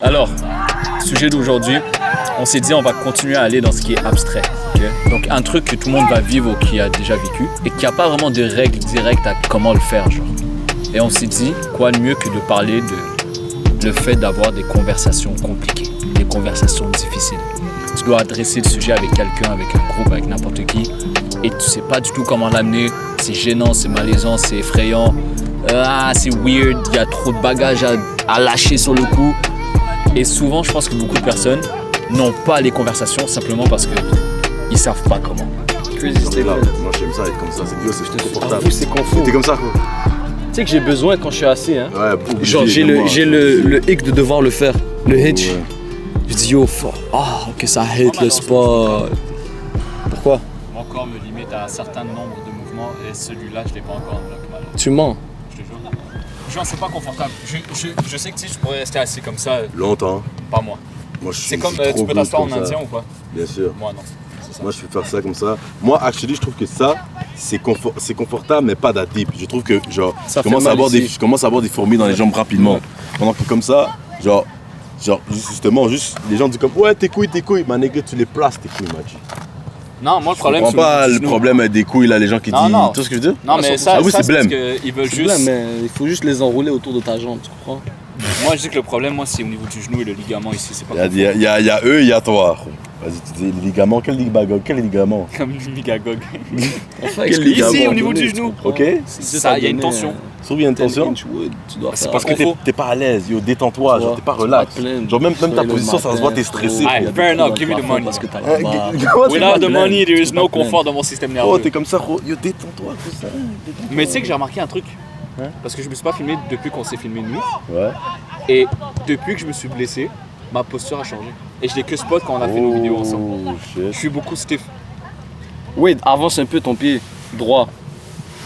Alors, sujet d'aujourd'hui, on s'est dit on va continuer à aller dans ce qui est abstrait. Okay? Donc un truc que tout le monde va vivre ou qui a déjà vécu et qui n'a pas vraiment de règles directes à comment le faire. Genre. Et on s'est dit quoi de mieux que de parler de le fait d'avoir des conversations compliquées, des conversations difficiles. Tu dois adresser le sujet avec quelqu'un, avec un groupe, avec n'importe qui et tu sais pas du tout comment l'amener. C'est gênant, c'est malaisant, c'est effrayant. C'est weird, il y a trop de bagages à lâcher sur le coup. Et souvent, je pense que beaucoup de personnes n'ont pas les conversations simplement parce qu'ils savent pas comment. Crazy stay là. Moi, j'aime ça être comme ça. C'est trop confortable. Vous, c'est confort. T'es comme ça, quoi. Tu sais que j'ai besoin quand je suis assis, hein. Ouais, genre, j'ai le hic de devoir le faire. Le hitch. Ouais. Je dis, yo, que ça hit le spot. Pourquoi? Mon corps me limite à un certain nombre de mouvements et celui-là, je l'ai pas encore en bloc mal. Tu mens. Genre, c'est pas confortable. Je sais que si je pourrais rester assis comme ça. Longtemps. Pas moi. Moi, c'est comme tu peux t'asseoir en indien ou pas? Bien sûr. Moi, non. Ça. Moi, je peux faire ça comme ça. Moi, actually, je trouve que ça, c'est confortable, mais pas d'adip. Je trouve que, genre, je commence à avoir des fourmis dans les jambes rapidement. Ouais. Pendant que comme ça, genre, justement, les gens disent comme, ouais, tes couilles, ma nigga, tu les places, tes couilles, Machi. Non, moi, le problème, c'est pas le problème avec des couilles, là, les gens qui disent. Non. Tout ce que je veux dire? Non, mais ça, c'est parce blême. qu'ils veulent juste. Blême, mais il faut juste les enrouler autour de ta jambe, tu comprends? Moi, je dis que le problème, c'est au niveau du genou et le ligament ici, c'est pas Il y a eux, il y a toi. Vas-y, tu dis les ligaments, quel ligament? Comme une ligagog. Ici, au niveau du genou. Ok? Ça, il y a une tension. Sauf qu'il y a une tension. C'est parce que t'es pas à l'aise, yo, détends-toi, genre t'es pas relax. Genre même ta position, ça se voit, t'es stressé. Alright, fair enough, give me the money. Without the money, there is no confort dans mon système nerveux. Oh, t'es comme ça, yo, détends-toi, tout ça. Mais tu sais que j'ai remarqué un truc. Parce que je me suis pas filmé depuis qu'on s'est filmé de nuit. Ouais. Et depuis que je me suis blessé, ma posture a changé. Et je l'ai que spot quand on a fait nos vidéos ensemble. Je suis beaucoup stiff. Oui, avance un peu ton pied droit.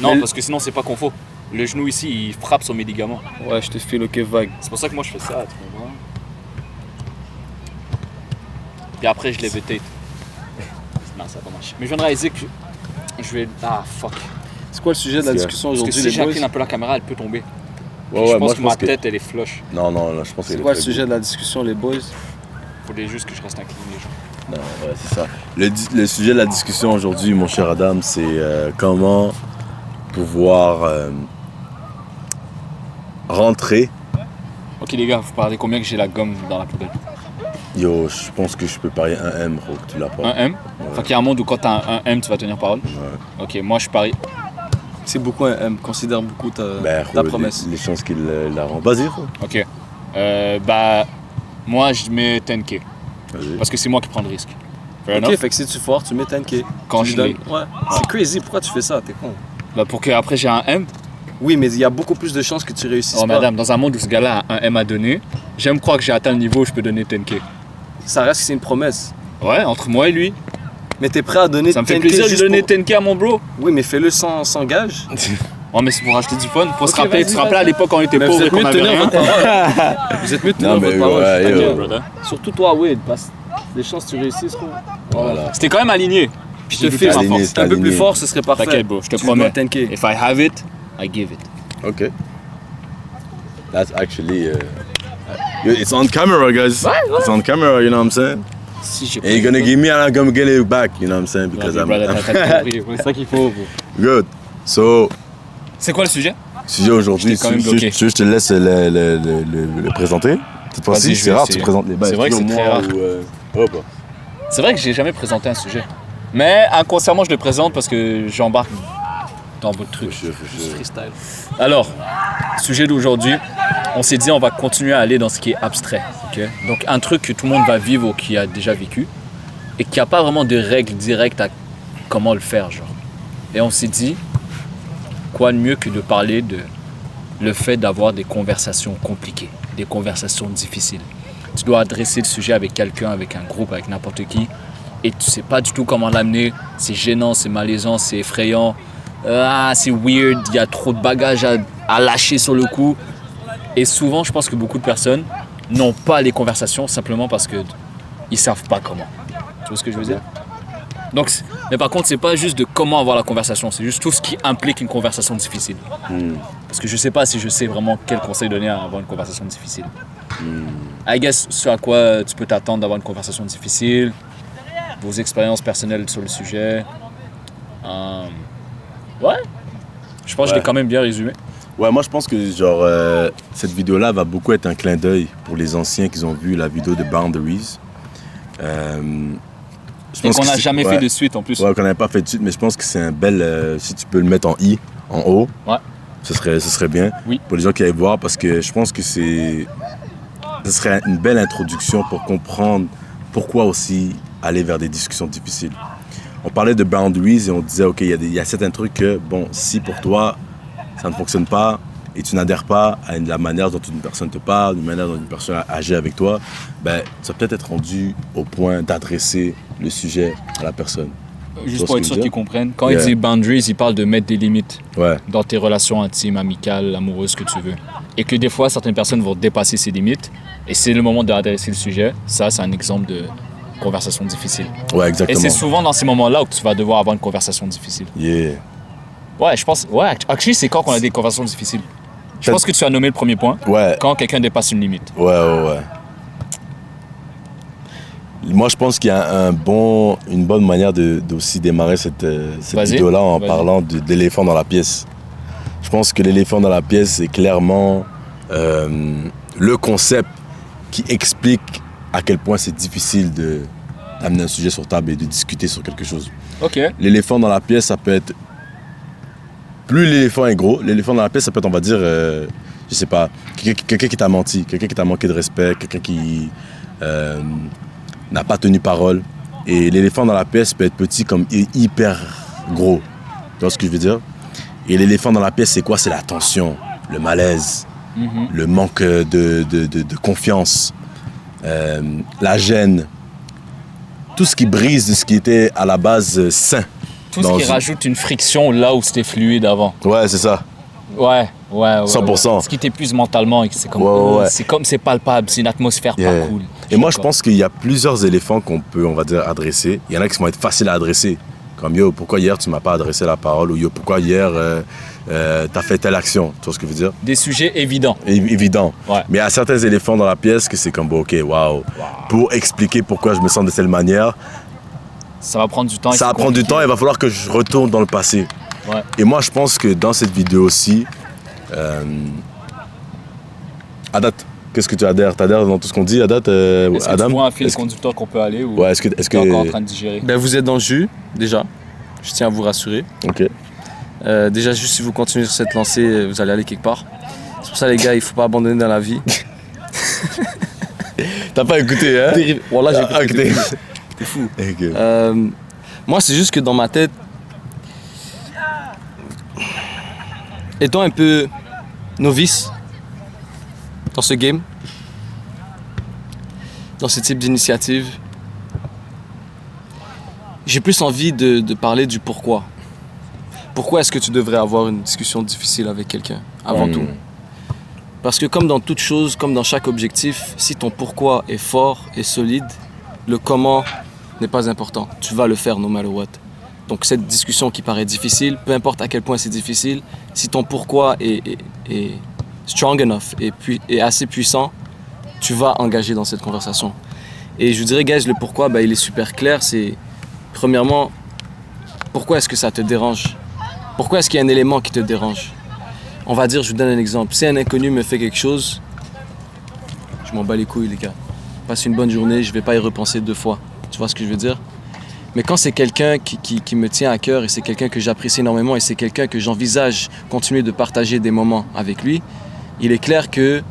Non, parce que sinon c'est pas confort. Le genou ici, il frappe sur mes ligaments. Ouais, je te file ok vague. C'est pour ça que moi je fais ça, tu comprends? Et après je lève le tête. Non, ça va pas marcher. Mais je viens de réaliser que je vais... Ah, fuck. C'est quoi le sujet de la discussion aujourd'hui, les boys? Parce que si j'incline un peu la caméra, elle peut tomber. Je pense que ma tête, elle est flush. Non, je pense qu'elle est. C'est quoi le sujet de la discussion, les boys? Faudrait juste que je reste incliné, genre. Non, ouais, c'est ça. Le sujet de la discussion aujourd'hui, mon cher Adam, c'est comment pouvoir rentrer. Ok les gars, vous parlez combien que j'ai la gomme dans la poubelle? Yo, je pense que je peux parier un M, gros, que tu l'as pas. Un M? Ouais. Fait qu'il y a un monde où quand t'as un M, tu vas tenir parole? Ouais. Ok, moi je parie. C'est beaucoup un M, considère beaucoup ta promesse. Les chances qu'il la rend. Vas-y, gros. Ok. Moi je mets 10K. Vas-y. Parce que c'est moi qui prends le risque. Ok, fait que si tu fort, tu mets 10K. Quand je l'ai. Ouais. C'est crazy, pourquoi tu fais ça? T'es con. Bah pour qu'après j'ai un M. Oui, mais il y a beaucoup plus de chances que tu réussisses pas. Madame, dans un monde où ce gars-là a un M à donner, j'aime croire que j'ai atteint le niveau où je peux donner 10K. Ça reste que c'est une promesse. Ouais, entre moi et lui. Mais t'es prêt à donner 10K? Ça me fait plaisir de donner 10K à mon bro. Oui, mais fais-le sans gage. Ouais, mais c'est pour acheter du fun. Faut se rappeler, tu te rappelles à l'époque quand on était pauvres et qu'on avait rien. Vous êtes mieux de tenir votre parole. Ouais, surtout toi, Wade, parce que les chances que tu réussisses, quoi. Voilà. C'était quand même aligné. Je te fais ma force. Un peu plus fort, ce serait parfait. T'inquiète, bro, je te promets. 10K. If I have it, I give it. Okay. That's actually it's on camera, guys. Ouais. It's on camera, you know what I'm saying? Si j'ai And you're gonna give me and I'm gonna get it back, you know what I'm saying? Because c'est ça qu'il faut. Good. So. C'est quoi le sujet? Sujet aujourd'hui, je te laisse le présenter. Cette fois-ci, c'est rare, tu présentes les bails. C'est vrai que c'est très rare. C'est vrai que j'ai jamais présenté un sujet. Mais inconsciemment, je le présente parce que j'embarque dans votre truc. Freestyle. Alors, sujet d'aujourd'hui, on s'est dit on va continuer à aller dans ce qui est abstrait. Okay? Donc un truc que tout le monde va vivre ou qui a déjà vécu et qui n'a pas vraiment de règles directes à comment le faire. Genre. Et on s'est dit, quoi de mieux que de parler de le fait d'avoir des conversations compliquées, des conversations difficiles. Tu dois adresser le sujet avec quelqu'un, avec un groupe, avec n'importe qui et tu sais pas du tout comment l'amener. C'est gênant, c'est malaisant, c'est effrayant. C'est weird, il y a trop de bagages à lâcher sur le coup. Et souvent, je pense que beaucoup de personnes n'ont pas les conversations simplement parce qu'ils savent pas comment. Tu vois ce que je veux dire? Donc, mais par contre, c'est pas juste de comment avoir la conversation, c'est juste tout ce qui implique une conversation difficile. Parce que je sais pas si je sais vraiment quel conseil donner à avoir une conversation difficile. I guess, ce à quoi tu peux t'attendre d'avoir une conversation difficile, vos expériences personnelles sur le sujet. Ouais. Je pense que je l'ai quand même bien résumé. Ouais, moi je pense que genre cette vidéo-là va beaucoup être un clin d'œil pour les anciens qui ont vu la vidéo de Boundaries. Et qu'on n'a jamais fait de suite en plus. Ouais, qu'on n'avait pas fait de suite, mais je pense que c'est un bel... si tu peux le mettre en I, en haut, ouais. ce serait bien oui. pour les gens qui aillent voir, parce que je pense que ce serait une belle introduction pour comprendre pourquoi aussi aller vers des discussions difficiles. On parlait de boundaries et on disait, OK, il y a certains trucs que, bon, si pour toi, ça ne fonctionne pas et tu n'adhères pas à la manière dont une personne te parle, la manière dont une personne agit avec toi, ben, tu vas peut-être être rendu au point d'adresser le sujet à la personne. Juste pour être sûr qu'ils comprennent. Quand il dit boundaries, il parle de mettre des limites dans tes relations intimes, amicales, amoureuses, que tu veux. Et que des fois, certaines personnes vont dépasser ces limites et c'est le moment d'adresser le sujet. Ça, c'est un exemple de conversation difficile. Ouais, exactement. Et c'est souvent dans ces moments-là que tu vas devoir avoir une conversation difficile. Yeah. Ouais, je pense... Ouais, actually, c'est quand on a des conversations difficiles. Je pense que tu as nommé le premier point. Ouais. Quand quelqu'un dépasse une limite. Ouais. Moi, je pense qu'il y a une bonne manière d'aussi démarrer cette vidéo-là en parlant d'éléphant dans la pièce. Je pense que l'éléphant dans la pièce, c'est clairement le concept qui explique à quel point c'est difficile d'amener un sujet sur table et de discuter sur quelque chose. OK. L'éléphant dans la pièce, ça peut être... Plus l'éléphant est gros, l'éléphant dans la pièce, ça peut être, on va dire, je sais pas, quelqu'un qui t'a menti, quelqu'un qui t'a manqué de respect, quelqu'un qui n'a pas tenu parole. Et l'éléphant dans la pièce peut être petit comme hyper gros. Tu vois ce que je veux dire? Et l'éléphant dans la pièce, c'est quoi? C'est la tension, le malaise, le manque de confiance, la gêne. Tout ce qui brise de ce qui était à la base sain. Tout ce qui rajoute une friction là où c'était fluide avant. Ouais, c'est ça. Ouais. 100%. Ce qui t'épuise mentalement, c'est comme, c'est palpable, c'est une atmosphère pas cool. Et moi, je pense qu'il y a plusieurs éléphants qu'on peut, on va dire, adresser. Il y en a qui vont être faciles à adresser. Comme, yo, pourquoi hier tu m'as pas adressé la parole? Ou yo, pourquoi hier t'as fait telle action? Tu vois ce que je veux dire? Des sujets évidents. Évidents. Ouais. Mais il y a certains éléphants dans la pièce que c'est comme, bon, OK, waouh. Pour expliquer pourquoi je me sens de telle manière, ça va prendre du temps. Ça va prendre du temps, il va falloir que je retourne dans le passé. Ouais. Et moi, je pense que dans cette vidéo aussi, Adat, qu'est-ce que tu adhères? Tu adhères dans tout ce qu'on dit, Adat? Est-ce que Adam, tu vois un fil conducteur qu'on peut aller ou est-ce que tu es encore en train de digérer? Ben, vous êtes dans le jus, déjà. Je tiens à vous rassurer. OK. Déjà, juste si vous continuez sur cette lancée, vous allez aller quelque part. C'est pour ça, les gars, il ne faut pas abandonner dans la vie. T'as pas écouté, hein? Voilà, j'ai écouté. T'es fou. Okay. Moi, c'est juste que dans ma tête, étant un peu novice dans ce game, dans ce type d'initiative, j'ai plus envie de parler du pourquoi. Pourquoi est-ce que tu devrais avoir une discussion difficile avec quelqu'un, avant tout? Parce que comme dans toute chose, comme dans chaque objectif, si ton pourquoi est fort et solide, le comment n'est pas important. Tu vas le faire no matter what. Donc cette discussion qui paraît difficile, peu importe à quel point c'est difficile, si ton pourquoi est strong enough et assez puissant, tu vas engager dans cette conversation. Et je vous dirais, guys, le pourquoi, il est super clair. C'est, premièrement, pourquoi est-ce que ça te dérange? Pourquoi est-ce qu'il y a un élément qui te dérange? On va dire, je vous donne un exemple. Si un inconnu me fait quelque chose, je m'en bats les couilles, les gars. Passe une bonne journée, je vais pas y repenser 2 fois. Tu vois ce que je veux dire? Mais quand c'est quelqu'un qui me tient à cœur et c'est quelqu'un que j'apprécie énormément et c'est quelqu'un que j'envisage continuer de partager des moments avec lui, il est clair que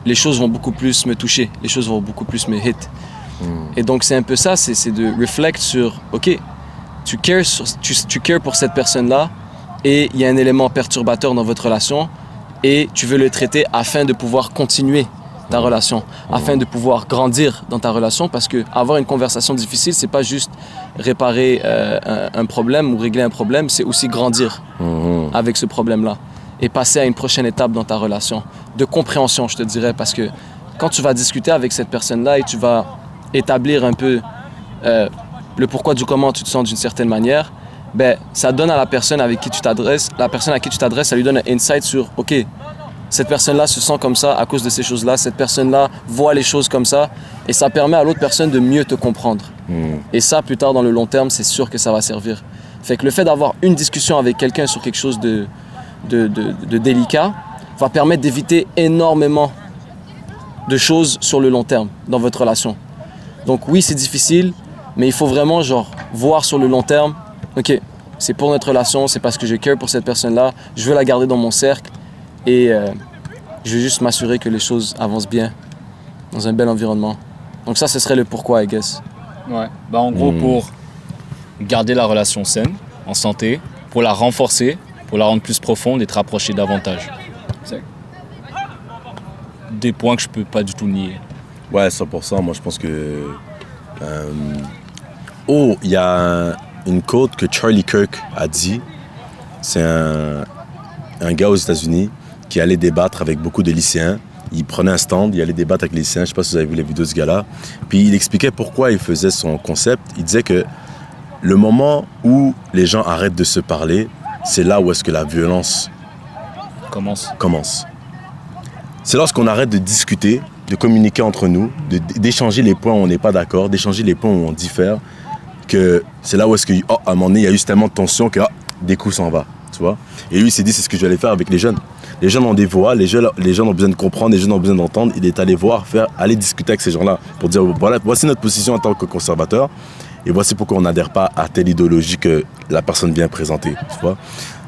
les choses vont beaucoup plus me toucher, les choses vont beaucoup plus me hit. Et donc c'est un peu ça, c'est de reflect sur, ok, tu cares pour cette personne-là et il y a un élément perturbateur dans votre relation et tu veux le traiter afin de pouvoir continuer ta relation, afin de pouvoir grandir dans ta relation, parce que avoir une conversation difficile, c'est pas juste réparer un problème ou régler un problème, c'est aussi grandir avec ce problème-là et passer à une prochaine étape dans ta relation, de compréhension, je te dirais, parce que quand tu vas discuter avec cette personne-là et tu vas établir un peu le pourquoi du comment tu te sens d'une certaine manière, ça donne à la personne avec qui tu t'adresses, ça lui donne un insight sur, ok, cette personne-là se sent comme ça à cause de ces choses-là, cette personne-là voit les choses comme ça, et ça permet à l'autre personne de mieux te comprendre. Et ça, plus tard, dans le long terme, c'est sûr que ça va servir. Fait que le fait d'avoir une discussion avec quelqu'un sur quelque chose de délicat va permettre d'éviter énormément de choses sur le long terme dans votre relation. Donc oui, c'est difficile, mais il faut vraiment voir sur le long terme, ok, c'est pour notre relation, c'est parce que je care pour cette personne-là, je veux la garder dans mon cercle et je veux juste m'assurer que les choses avancent bien dans un bel environnement. Donc ça, ce serait le pourquoi, I guess. Ouais, en gros, pour garder la relation saine, en santé, pour la renforcer, pour la rendre plus profonde et te rapprocher davantage. C'est des points que je peux pas du tout nier. Ouais, 100%. Moi, je pense que... il y a une quote que Charlie Kirk a dit. C'est un gars aux États-Unis qui allait débattre avec beaucoup de lycéens. Il prenait un stand, il allait débattre avec les lycéens. Je ne sais pas si vous avez vu les vidéos de ce gars-là. Puis il expliquait pourquoi il faisait son concept. Il disait que le moment où les gens arrêtent de se parler, c'est là où est-ce que la violence commence. C'est lorsqu'on arrête de discuter, de communiquer entre nous, d'échanger les points où on n'est pas d'accord, d'échanger les points où on diffère, que c'est là où est-ce qu'à un moment donné, il y a eu tellement de tension que des coups s'en va, tu vois. Et lui, il s'est dit, c'est ce que je vais aller faire avec les jeunes. Les jeunes ont des voix, les jeunes ont besoin de comprendre, les jeunes ont besoin d'entendre. Il est allé aller discuter avec ces gens-là pour dire, voilà, voici notre position en tant que conservateur et voici pourquoi on n'adhère pas à telle idéologie que la personne vient présenter, tu vois.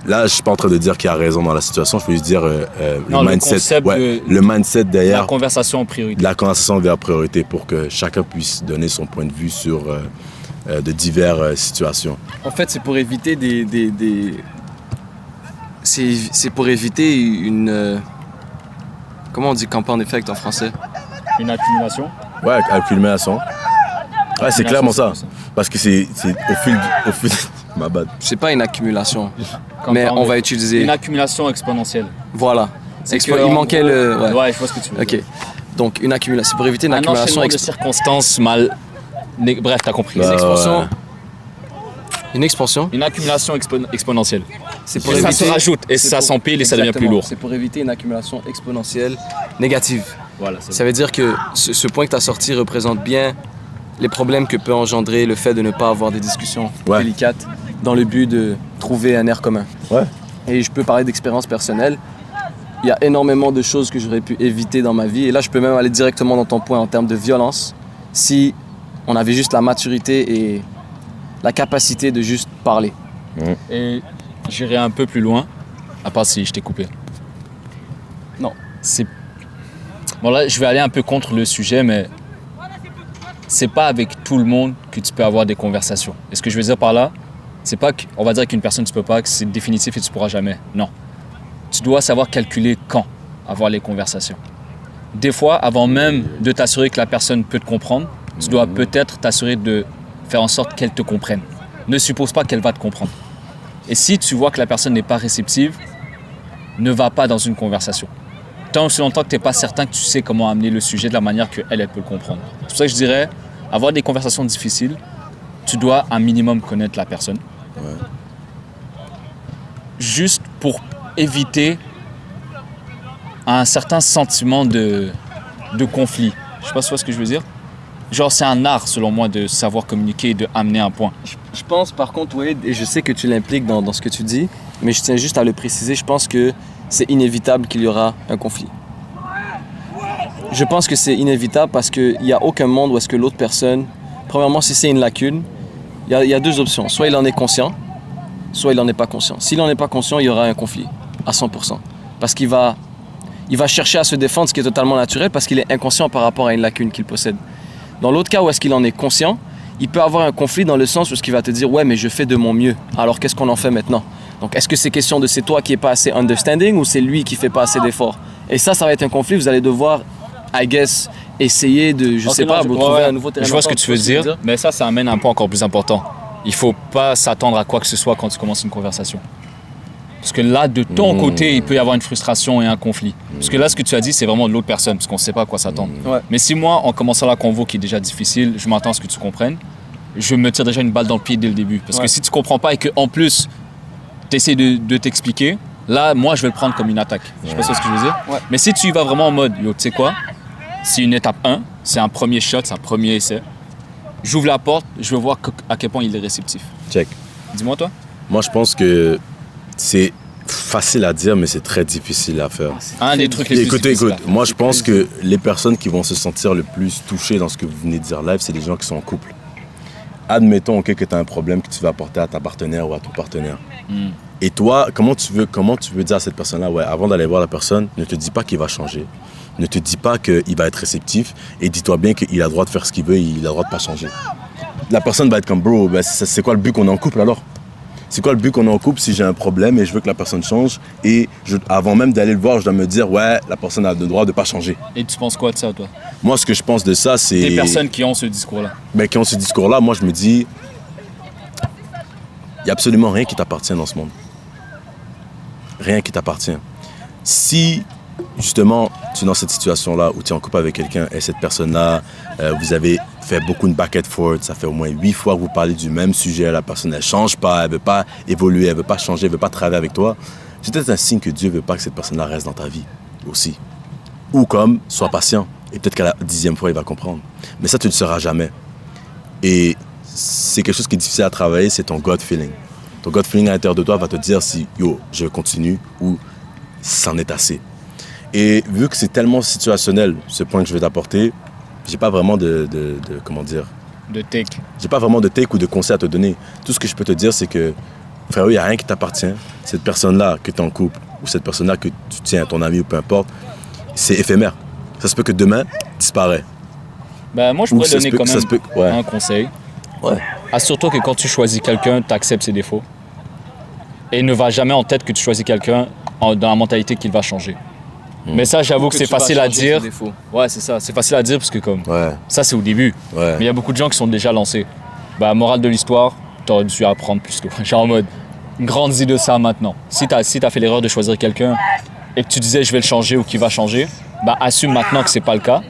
Là, je ne suis pas en train de dire qu'il a raison dans la situation, je veux juste dire le mindset derrière. La conversation en priorité. La conversation devient priorité pour que chacun puisse donner son point de vue sur de diverses situations. En fait, c'est pour éviter c'est pour éviter une... Comment on dit compound effect en français? Une accumulation? Ouais, accumulation. Ouais, c'est clairement ça. Parce que c'est au fil ma bad. C'est pas une accumulation, mais on va utiliser... Une accumulation exponentielle. Voilà. Il manquait le... Ouais, je vois ce que tu veux dire. Ok. Donc, une accumulation. C'est pour éviter une accumulation... de circonstances mal... Bref, t'as compris. Une expansion. Ouais. Une expansion. Une accumulation exponentielle. C'est pour éviter... Ça se rajoute et ça s'empile et ça devient plus lourd. C'est pour éviter une accumulation exponentielle négative. Voilà, ça veut dire que ce point que tu as sorti représente bien les problèmes que peut engendrer le fait de ne pas avoir des discussions délicates dans le but de trouver un air commun. Ouais. Et je peux parler d'expérience personnelle. Il y a énormément de choses que j'aurais pu éviter dans ma vie. Et là, je peux même aller directement dans ton point en termes de violence si on avait juste la maturité et la capacité de juste parler. Et j'irai un peu plus loin, à part si je t'ai coupé. Non. Bon là, je vais aller un peu contre le sujet, mais c'est pas avec tout le monde que tu peux avoir des conversations. Et ce que je veux dire par là, c'est pas qu'on va dire qu'une personne tu peux pas, que c'est définitif et tu pourras jamais. Non. Tu dois savoir calculer quand avoir les conversations. Des fois, avant même de t'assurer que la personne peut te comprendre, tu dois peut-être t'assurer de faire en sorte qu'elle te comprenne. Ne suppose pas qu'elle va te comprendre. Et si tu vois que la personne n'est pas réceptive, ne va pas dans une conversation. Tant aussi longtemps que tu n'es pas certain que tu sais comment amener le sujet de la manière qu'elle peut le comprendre. C'est pour ça que je dirais, avoir des conversations difficiles, tu dois un minimum connaître la personne. Ouais. Juste pour éviter un certain sentiment de conflit. Je sais pas si tu vois ce que je veux dire. Genre, c'est un art, selon moi, de savoir communiquer et de amener un point. Je pense, par contre, Wade, et je sais que tu l'impliques dans ce que tu dis, mais je tiens juste à le préciser, je pense que c'est inévitable qu'il y aura un conflit. Je pense que c'est inévitable parce qu'il n'y a aucun monde où est-ce que l'autre personne, premièrement, si c'est une lacune, il y a deux options. Soit il en est conscient, soit il n'en est pas conscient. S'il n'en est pas conscient, il y aura un conflit, à 100%. Parce qu'il va chercher à se défendre, ce qui est totalement naturel, parce qu'il est inconscient par rapport à une lacune qu'il possède. Dans l'autre cas où est-ce qu'il en est conscient, il peut avoir un conflit dans le sens où il va te dire « Ouais, mais je fais de mon mieux. Alors qu'est-ce qu'on en fait maintenant ?» Donc, est-ce que c'est question de c'est toi qui n'es pas assez understanding ou c'est lui qui ne fait pas assez d'efforts? Et ça va être un conflit. Vous allez devoir, I guess, essayer de, je sais pas, vous trouver un nouveau terrain. Je vois ce que tu veux dire, mais ça amène un point encore plus important. Il ne faut pas s'attendre à quoi que ce soit quand tu commences une conversation. Parce que là, de ton côté, il peut y avoir une frustration et un conflit. Parce que là, ce que tu as dit, c'est vraiment de l'autre personne, parce qu'on ne sait pas à quoi s'attendre. Ouais. Mais si moi, en commençant la convo qui est déjà difficile, je m'attends à ce que tu comprennes, je me tire déjà une balle dans le pied dès le début. Parce que si tu ne comprends pas et qu'en plus, tu essaies de t'expliquer, là, moi, je vais le prendre comme une attaque. Je sais pas ce que je veux dire. Ouais. Mais si tu y vas vraiment en mode, yo, tu sais quoi, c'est une étape 1, c'est un premier shot, c'est un premier essai. J'ouvre la porte, je veux voir à quel point il est réceptif. Check. Dis-moi, toi. Moi, je pense que c'est facile à dire, mais c'est très difficile à faire. Un des trucs les plus Écoutez, difficiles à faire. moi, je pense que les personnes qui vont se sentir le plus touchées dans ce que vous venez de dire live, c'est les gens qui sont en couple. Admettons que tu as un problème que tu vas apporter à ta partenaire ou à ton partenaire. Et toi, comment tu veux dire à cette personne-là, ouais, avant d'aller voir la personne, ne te dis pas qu'il va changer. Ne te dis pas qu'il va être réceptif et dis-toi bien qu'il a le droit de faire ce qu'il veut et il a le droit de pas changer. La personne va être comme, bro, ben, c'est quoi le but qu'on est en couple alors? C'est quoi le but qu'on est en couple si j'ai un problème et je veux que la personne change et avant même d'aller le voir, je dois me dire, ouais, la personne a le droit de pas changer. Et tu penses quoi de ça, toi? Moi, ce que je pense de ça, c'est... Des personnes qui ont ce discours-là. Ben, qui ont ce discours-là, moi, je me dis, il n'y a absolument rien qui t'appartient dans ce monde. Rien qui t'appartient. Si, justement, tu es dans cette situation-là où tu es en couple avec quelqu'un et cette personne-là, vous avez fait beaucoup de back and forth, ça fait au moins 8 fois que vous parlez du même sujet, la personne, elle ne change pas, elle ne veut pas évoluer, elle ne veut pas changer, elle ne veut pas travailler avec toi, c'est peut-être un signe que Dieu ne veut pas que cette personne-là reste dans ta vie aussi. Ou comme, sois patient, et peut-être qu'à la 10e fois, il va comprendre. Mais ça, tu ne le sauras jamais. Et c'est quelque chose qui est difficile à travailler, c'est ton gut feeling. Ton gut feeling à l'intérieur de toi va te dire si, yo, je continue ou c'en est assez. Et vu que c'est tellement situationnel, ce point que je vais t'apporter, j'ai pas vraiment comment dire... De take. J'ai pas vraiment de take ou de conseil à te donner. Tout ce que je peux te dire, c'est que, frérot, il n'y a rien qui t'appartient. Cette personne-là que tu es en couple ou cette personne-là que tu tiens à ton ami ou peu importe, c'est éphémère. Ça se peut que demain, disparaît. Ben, moi, je Ou pourrais ça se donner peut- quand ça même se peut- ouais. un conseil. Ouais. Assure-toi que quand tu choisis quelqu'un, tu acceptes ses défauts. Et ne va jamais en tête que tu choisis quelqu'un dans la mentalité qu'il va changer. Mais ça, j'avoue que c'est facile à dire. Ouais, c'est ça. C'est facile à dire parce que comme Ouais, ça, c'est au début. ouais. Mais il y a beaucoup de gens qui sont déjà lancés. Bah, morale de l'histoire, t'aurais dû apprendre plus tôt. Genre en mode, grandis de ça maintenant. Si t'as fait l'erreur de choisir quelqu'un et que tu disais je vais le changer ou qu'il va changer, bah assume maintenant que c'est pas le cas.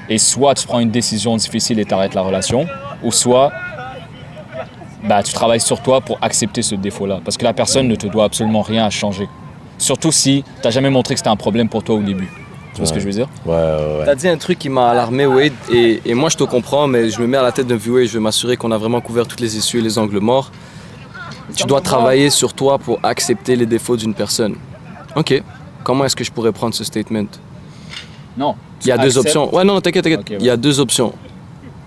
Et soit tu prends une décision difficile et t'arrêtes la relation, ou soit bah, tu travailles sur toi pour accepter ce défaut-là. Parce que la personne ne te doit absolument rien à changer. Surtout si t'as jamais montré que c'était un problème pour toi au début. Tu vois ce que je veux dire? Ouais. T'as dit un truc qui m'a alarmé, Wade, et moi je te comprends, mais je me mets à la tête d'un viewer et je veux m'assurer qu'on a vraiment couvert toutes les issues et les angles morts. Tu dois travailler sur toi pour accepter les défauts d'une personne. Ok, comment est-ce que je pourrais prendre ce statement? Non. Il y a deux options. Ouais, non, t'inquiète. Ok, ouais. Il y a deux options.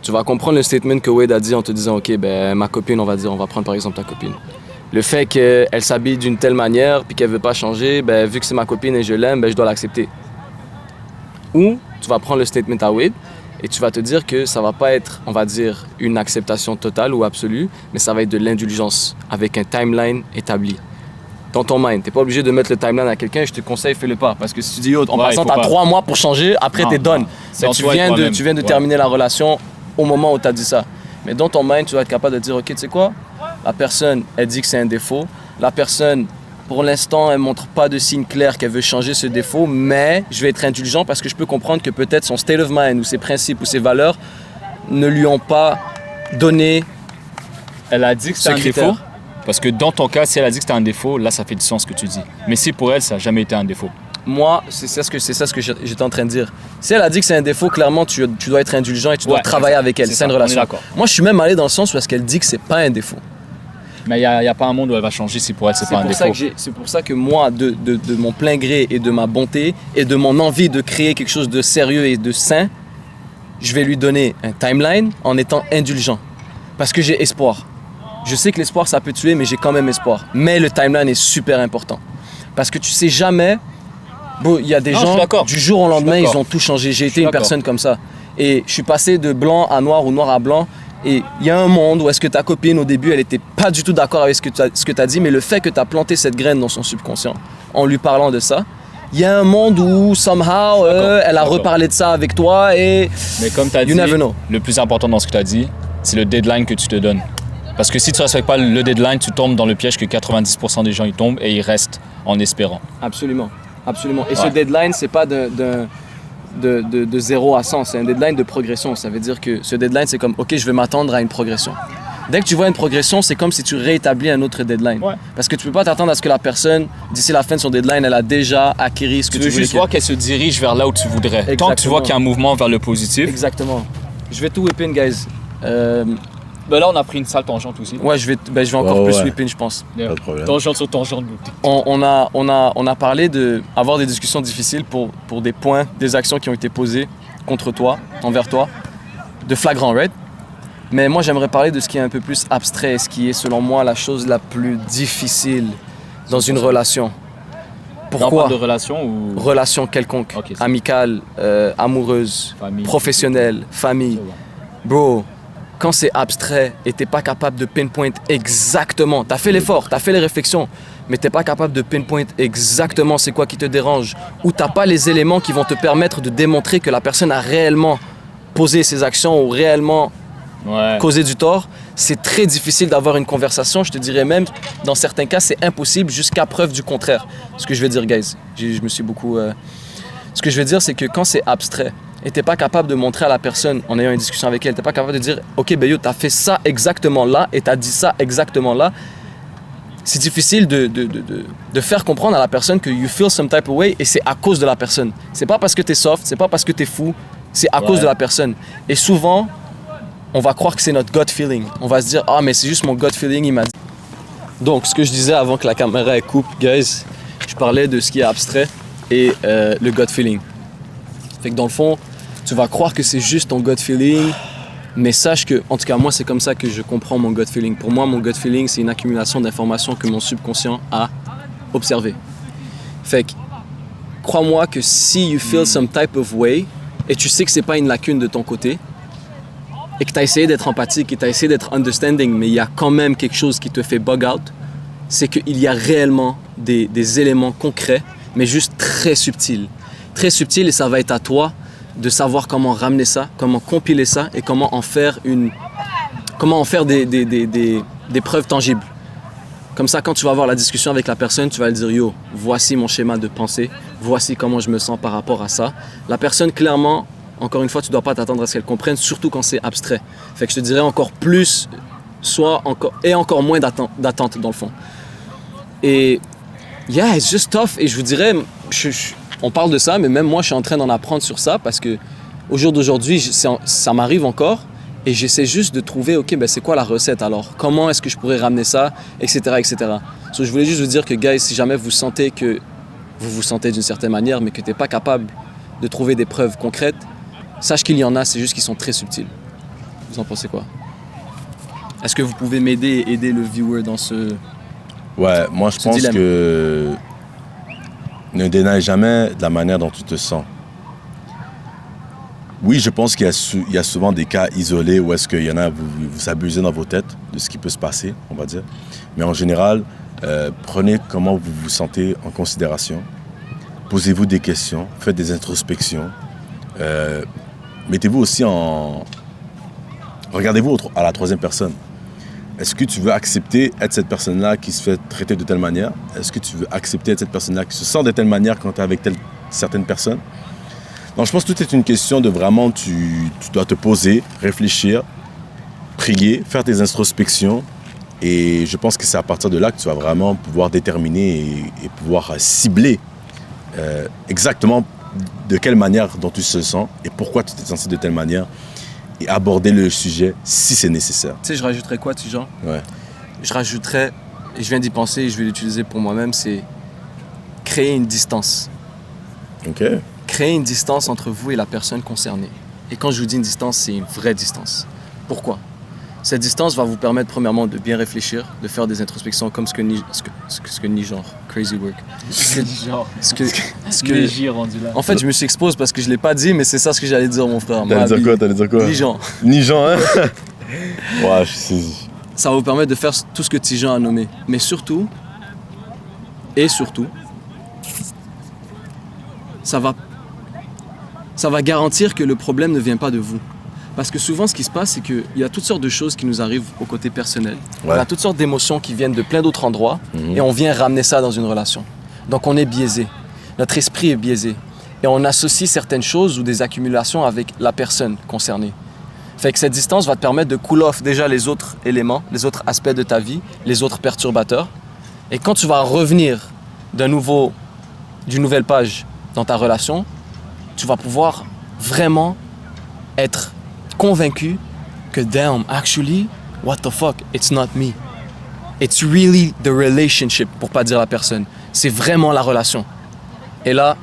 Tu vas comprendre le statement que Wade a dit en te disant, ok, ben ma copine, on va prendre par exemple ta copine. Le fait qu'elle s'habille d'une telle manière puis qu'elle veut pas changer, ben vu que c'est ma copine et je l'aime, ben je dois l'accepter. Ou tu vas prendre le statement à Wade et tu vas te dire que ça va pas être, on va dire, une acceptation totale ou absolue, mais ça va être de l'indulgence avec un timeline établi. Dans ton mind, t'es pas obligé de mettre le timeline à quelqu'un, je te conseille, fais-le pas. Parce que si tu dis, en Ouais, passant, il faut t'as pas. 3 mois pour changer, après Non, t'es done. non. C'est Mais en tu toi et viens toi-même. de Ouais. terminer la relation au moment où t'as dit ça. Mais dans ton mind, tu vas être capable de dire, ok, tu sais quoi, la personne, elle dit que c'est un défaut. La personne, pour l'instant, elle montre pas de signe clair qu'elle veut changer ce défaut, mais je vais être indulgent parce que je peux comprendre que peut-être son state of mind ou ses principes ou ses valeurs ne lui ont pas donné. Elle a dit que c'était Ce un critère. défaut. Parce que dans ton cas, si elle a dit que c'était un défaut, là, ça fait du sens ce que tu dis. Mais si pour elle, ça n'a jamais été un défaut. Moi, c'est ça ce que j'étais en train de dire. Si elle a dit que c'est un défaut, clairement, tu dois être indulgent et tu dois Ouais, travailler avec elle. c'est C'est ça, une on est relation. d'accord. Moi, je suis même allé dans le sens où est-ce qu'elle dit que c'est pas un défaut. Mais il n'y a pas un monde où elle va changer si pour elle, c'est pas un défaut. C'est pour ça que moi, de mon plein gré et de ma bonté et de mon envie de créer quelque chose de sérieux et de sain, je vais lui donner un timeline en étant indulgent. Parce que j'ai espoir. Je sais que l'espoir, ça peut tuer, mais j'ai quand même espoir. Mais le timeline est super important. Parce que tu sais jamais... Bon, il y a des Non, je suis gens, d'accord. du jour au lendemain, Je suis ils d'accord. ont tout changé. J'ai été suis une d'accord. personne comme ça. Et je suis passé de blanc à noir ou noir à blanc. Et il y a un monde où est-ce que ta copine, au début, elle était pas du tout d'accord avec ce que tu as dit, mais le fait que tu as planté cette graine dans son subconscient, en lui parlant de ça, il y a un monde où, somehow, elle a D'accord. reparlé de ça avec toi et... Mais comme tu as dit, You never know. le plus important dans ce que tu as dit, c'est le deadline que tu te donnes. Parce que si tu ne respectes pas le deadline, tu tombes dans le piège que 90% des gens y tombent et ils restent en espérant. Absolument, absolument. Et ce Ouais. deadline, c'est pas de 0 à 100, c'est un deadline de progression. Ça veut dire que ce deadline, c'est comme, ok, je vais m'attendre à une progression. Dès que tu vois une progression, c'est comme si tu réétablis un autre deadline. Ouais. Parce que tu peux pas t'attendre à ce que la personne, d'ici la fin de son deadline, elle a déjà acquis ce que Tu tu veux voulais juste voir qu'elle se dirige vers là où tu voudrais. Tant que tu vois qu'il y a un mouvement vers le positif. Exactement. Je vais tout whip in, guys. Ben là, on a pris une sale tangente aussi. Ouais, je vais encore plus whip in, je pense. Pas de problème. Tangente sur tangente. On a parlé d'avoir des discussions difficiles pour des points, des actions qui ont été posées contre toi, envers toi, de flagrant, right? Mais moi, j'aimerais parler de ce qui est un peu plus abstrait, ce qui est, selon moi, la chose la plus difficile dans une relation. Pourquoi? On parle de relation ou... Relation quelconque, Ok, c'est amicale, amoureuse, Famille. professionnelle, famille. Bro, quand c'est abstrait et t'es pas capable de pinpoint exactement, t'as fait l'effort, t'as fait les réflexions, mais t'es pas capable de pinpoint exactement c'est quoi qui te dérange, ou t'as pas les éléments qui vont te permettre de démontrer que la personne a réellement posé ses actions ou réellement causé du tort, c'est très difficile d'avoir une conversation. Je te dirais même, dans certains cas, c'est impossible jusqu'à preuve du contraire. Ce que je veux dire, guys, je me suis beaucoup... Ce que je veux dire, c'est que quand c'est abstrait, et t'es pas capable de montrer à la personne, en ayant une discussion avec elle, t'es pas capable de dire « Ok, ben yo, t'as fait ça exactement là, et t'as dit ça exactement là », c'est difficile de faire comprendre à la personne que you feel some type of way, et c'est à cause de la personne. C'est pas parce que t'es soft, c'est pas parce que t'es fou, c'est à cause de la personne. Et souvent, on va croire que c'est notre gut feeling. On va se dire « Ah, mais c'est juste mon gut feeling, il m'a dit. » Donc, ce que je disais avant que la caméra coupe, guys, je parlais de ce qui est abstrait et le gut feeling. Fait que dans le fond, tu vas croire que c'est juste ton gut feeling, mais sache que, en tout cas, moi, c'est comme ça que je comprends mon gut feeling. Pour moi, mon gut feeling, c'est une accumulation d'informations que mon subconscient a observées. Fait que, crois-moi que si you feel some type of way, et tu sais que c'est pas une lacune de ton côté, et que tu as essayé d'être empathique et tu as essayé d'être understanding, mais il y a quand même quelque chose qui te fait bug out, c'est qu'il y a réellement des éléments concrets, mais juste très subtils. Très subtils, et ça va être à toi de savoir comment ramener ça, comment compiler ça et comment en faire des preuves tangibles. Comme ça, quand tu vas avoir la discussion avec la personne, tu vas lui dire « Yo, voici mon schéma de pensée, voici comment je me sens par rapport à ça. » La personne, clairement, encore une fois, tu ne dois pas t'attendre à ce qu'elle comprenne, surtout quand c'est abstrait. Fait que je te dirais encore plus, encore moins d'attente dans le fond. Et yeah, it's just tough. Et je vous dirais, on parle de ça, mais même moi, je suis en train d'en apprendre sur ça parce que au jour d'aujourd'hui, ça m'arrive encore et j'essaie juste de trouver, ok, ben c'est quoi la recette alors? Comment est-ce que je pourrais ramener ça, etc., etc. So, je voulais juste vous dire que, guys, si jamais vous sentez que vous vous sentez d'une certaine manière, mais que tu n'es pas capable de trouver des preuves concrètes, sache qu'il y en a, c'est juste qu'ils sont très subtils. Vous en pensez quoi? Est-ce que vous pouvez m'aider et aider le viewer dans ce... Ouais, moi je pense dilemme. que ne dénale jamais de la manière dont tu te sens. Oui, je pense qu'il y a souvent des cas isolés où est-ce qu'il y en a, vous abusez dans vos têtes de ce qui peut se passer, on va dire. Mais en général, prenez comment vous vous sentez en considération. Posez-vous des questions, faites des introspections. Mettez-vous aussi regardez-vous à la troisième personne. Est-ce que tu veux accepter être cette personne-là qui se fait traiter de telle manière? Est-ce que tu veux accepter être cette personne-là qui se sent de telle manière quand tu es avec certaines personnes? Donc je pense que tout est une question de vraiment, tu dois te poser, réfléchir, prier, faire tes introspections. Et je pense que c'est à partir de là que tu vas vraiment pouvoir déterminer et pouvoir cibler exactement de quelle manière dont tu te sens et pourquoi tu t'es senti de telle manière et aborder le sujet si c'est nécessaire. Tu sais, je rajouterais quoi, Tijan? Ouais. Je rajouterais, et je viens d'y penser et je vais l'utiliser pour moi-même, c'est créer une distance. OK. Créer une distance entre vous et la personne concernée. Et quand je vous dis une distance, c'est une vraie distance. Pourquoi? Cette distance va vous permettre premièrement de bien réfléchir, de faire des introspections comme ce que Nijan, crazy work. En fait, je me suis exposé parce que je l'ai pas dit, mais c'est ça ce que j'allais dire, mon frère. T'allais dire quoi? Nijan. Nijan, hein? Ouais, je suis saisi. Ça va vous permettre de faire tout ce que Tijan a nommé. Mais surtout, ça va garantir que le problème ne vient pas de vous. Parce que souvent, ce qui se passe, c'est qu'il y a toutes sortes de choses qui nous arrivent au côté personnel. Ouais. On a toutes sortes d'émotions qui viennent de plein d'autres endroits et on vient ramener ça dans une relation. Donc, on est biaisé. Notre esprit est biaisé. Et on associe certaines choses ou des accumulations avec la personne concernée. Fait que cette distance va te permettre de cool off déjà les autres éléments, les autres aspects de ta vie, les autres perturbateurs. Et quand tu vas revenir d'une nouvelle page dans ta relation, tu vas pouvoir vraiment être convaincu que damn, actually, what the fuck, it's not me. It's really the relationship, pour pas dire la personne. C'est vraiment la relation. Et là,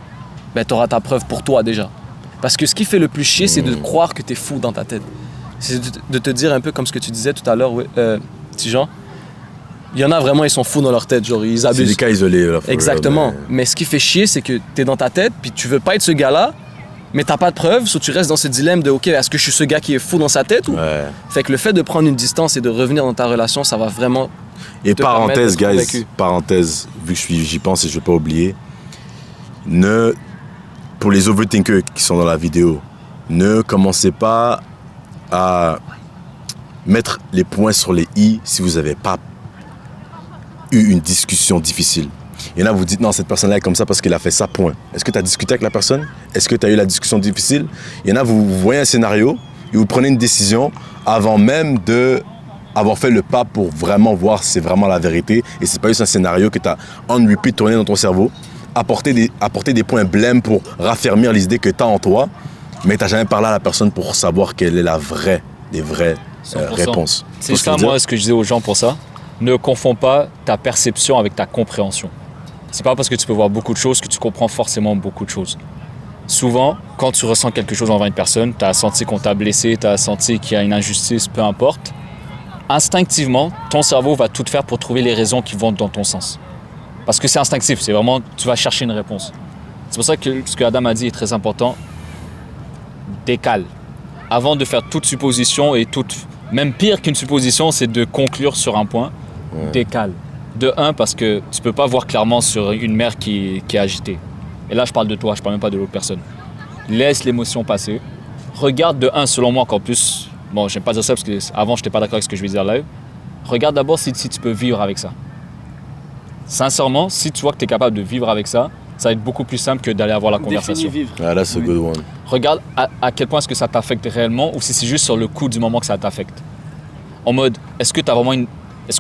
ben, tu auras ta preuve pour toi déjà. Parce que ce qui fait le plus chier, c'est de croire que tu es fou dans ta tête. C'est de te dire un peu comme ce que tu disais tout à l'heure, petit Jean. Il y en a vraiment, ils sont fous dans leur tête, genre ils abusent. C'est des cas isolés. Là, exactement. Mais ce qui fait chier, c'est que tu es dans ta tête, puis tu veux pas être ce gars-là, mais t'as pas de preuves, soit tu restes dans ce dilemme de OK, est-ce que je suis ce gars qui est fou dans sa tête ou... Fait que le fait de prendre une distance et de revenir dans ta relation, ça va vraiment. Et parenthèse, guys, parenthèse, vu que j'y pense et je veux pas oublier, pour les overthinkers qui sont dans la vidéo, ne commencez pas à mettre les points sur les i si vous n'avez pas eu une discussion difficile. Il y en a, vous dites non, cette personne-là est comme ça parce qu'elle a fait ça, point. Est-ce que tu as discuté avec la personne? Est-ce que tu as eu la discussion difficile? Il y en a, vous voyez un scénario et vous prenez une décision avant même d'avoir fait le pas pour vraiment voir si c'est vraiment la vérité. Et c'est pas juste un scénario que tu as on repeat tourné dans ton cerveau. Apporter des points blêmes pour raffermir les idées que tu as en toi, mais tu n'as jamais parlé à la personne pour savoir quelle est des vraies réponses. C'est ça, moi, ce que je disais aux gens pour ça. Ne confonds pas ta perception avec ta compréhension. C'est pas parce que tu peux voir beaucoup de choses que tu comprends forcément beaucoup de choses. Souvent, quand tu ressens quelque chose envers une personne, tu as senti qu'on t'a blessé, tu as senti qu'il y a une injustice, peu importe, instinctivement, ton cerveau va tout faire pour trouver les raisons qui vont dans ton sens. Parce que c'est instinctif, c'est vraiment, tu vas chercher une réponse. C'est pour ça que ce que Adam a dit est très important. Décale. Avant de faire toute supposition et même pire qu'une supposition, c'est de conclure sur un point. Décale. De un, parce que tu peux pas voir clairement sur une mer qui est agitée. Et là, je parle de toi, je parle même pas de l'autre personne. Laisse l'émotion passer. Regarde de un, selon moi encore plus. Bon, j'aime pas dire ça parce que avant, je n'étais pas d'accord avec ce que je vais dire live. Regarde d'abord si tu peux vivre avec ça. Sincèrement, si tu vois que tu es capable de vivre avec ça, ça va être beaucoup plus simple que d'aller avoir la conversation. Ah, that's a good one. Regarde à quel point est-ce que ça t'affecte réellement ou si c'est juste sur le coup du moment que ça t'affecte. En mode, est-ce que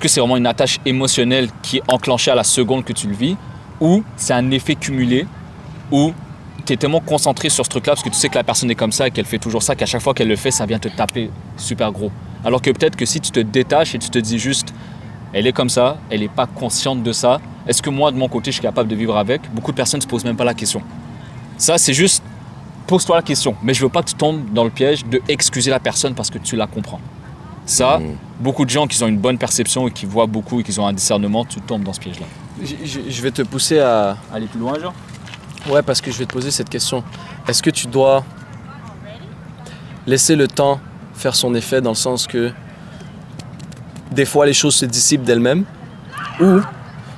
c'est vraiment une attache émotionnelle qui est enclenchée à la seconde que tu le vis ou c'est un effet cumulé où tu es tellement concentré sur ce truc-là parce que tu sais que la personne est comme ça et qu'elle fait toujours ça, qu'à chaque fois qu'elle le fait, ça vient te taper super gros. Alors que peut-être que si tu te détaches et tu te dis juste elle est comme ça, elle n'est pas consciente de ça. Est-ce que moi, de mon côté, je suis capable de vivre avec? Beaucoup de personnes ne se posent même pas la question. Ça, c'est juste, pose-toi la question. Mais je ne veux pas que tu tombes dans le piège de excuser la personne parce que tu la comprends. Ça, beaucoup de gens qui ont une bonne perception et qui voient beaucoup et qui ont un discernement, tu tombes dans ce piège-là. Je vais te pousser à aller plus loin, genre? Ouais, parce que je vais te poser cette question. Est-ce que tu dois laisser le temps faire son effet dans le sens que des fois, les choses se dissipent d'elles-mêmes, ou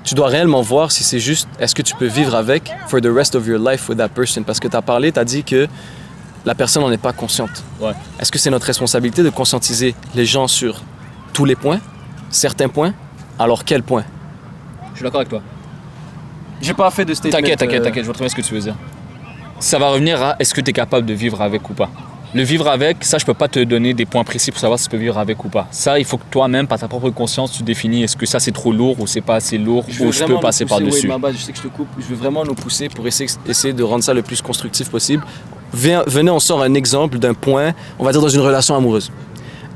tu dois réellement voir si c'est juste, est-ce que tu peux vivre avec for the rest of your life with that person? Parce que tu as dit que la personne n'en est pas consciente. Ouais. Est-ce que c'est notre responsabilité de conscientiser les gens sur tous les points, certains points? Alors, quels points? Je suis d'accord avec toi. J'ai pas fait de statement. T'inquiète, je vois très bien ce que tu veux dire. Ça va revenir à est-ce que tu es capable de vivre avec ou pas? Le vivre avec, ça, je peux pas te donner des points précis pour savoir si tu peux vivre avec ou pas. Ça, il faut que toi-même, par ta propre conscience, tu définis est-ce que ça, c'est trop lourd ou c'est pas assez lourd ou je peux passer par-dessus. Je sais que je te coupe. Je veux vraiment nous pousser pour essayer de rendre ça le plus constructif possible. Venez, on sort un exemple d'un point, on va dire dans une relation amoureuse.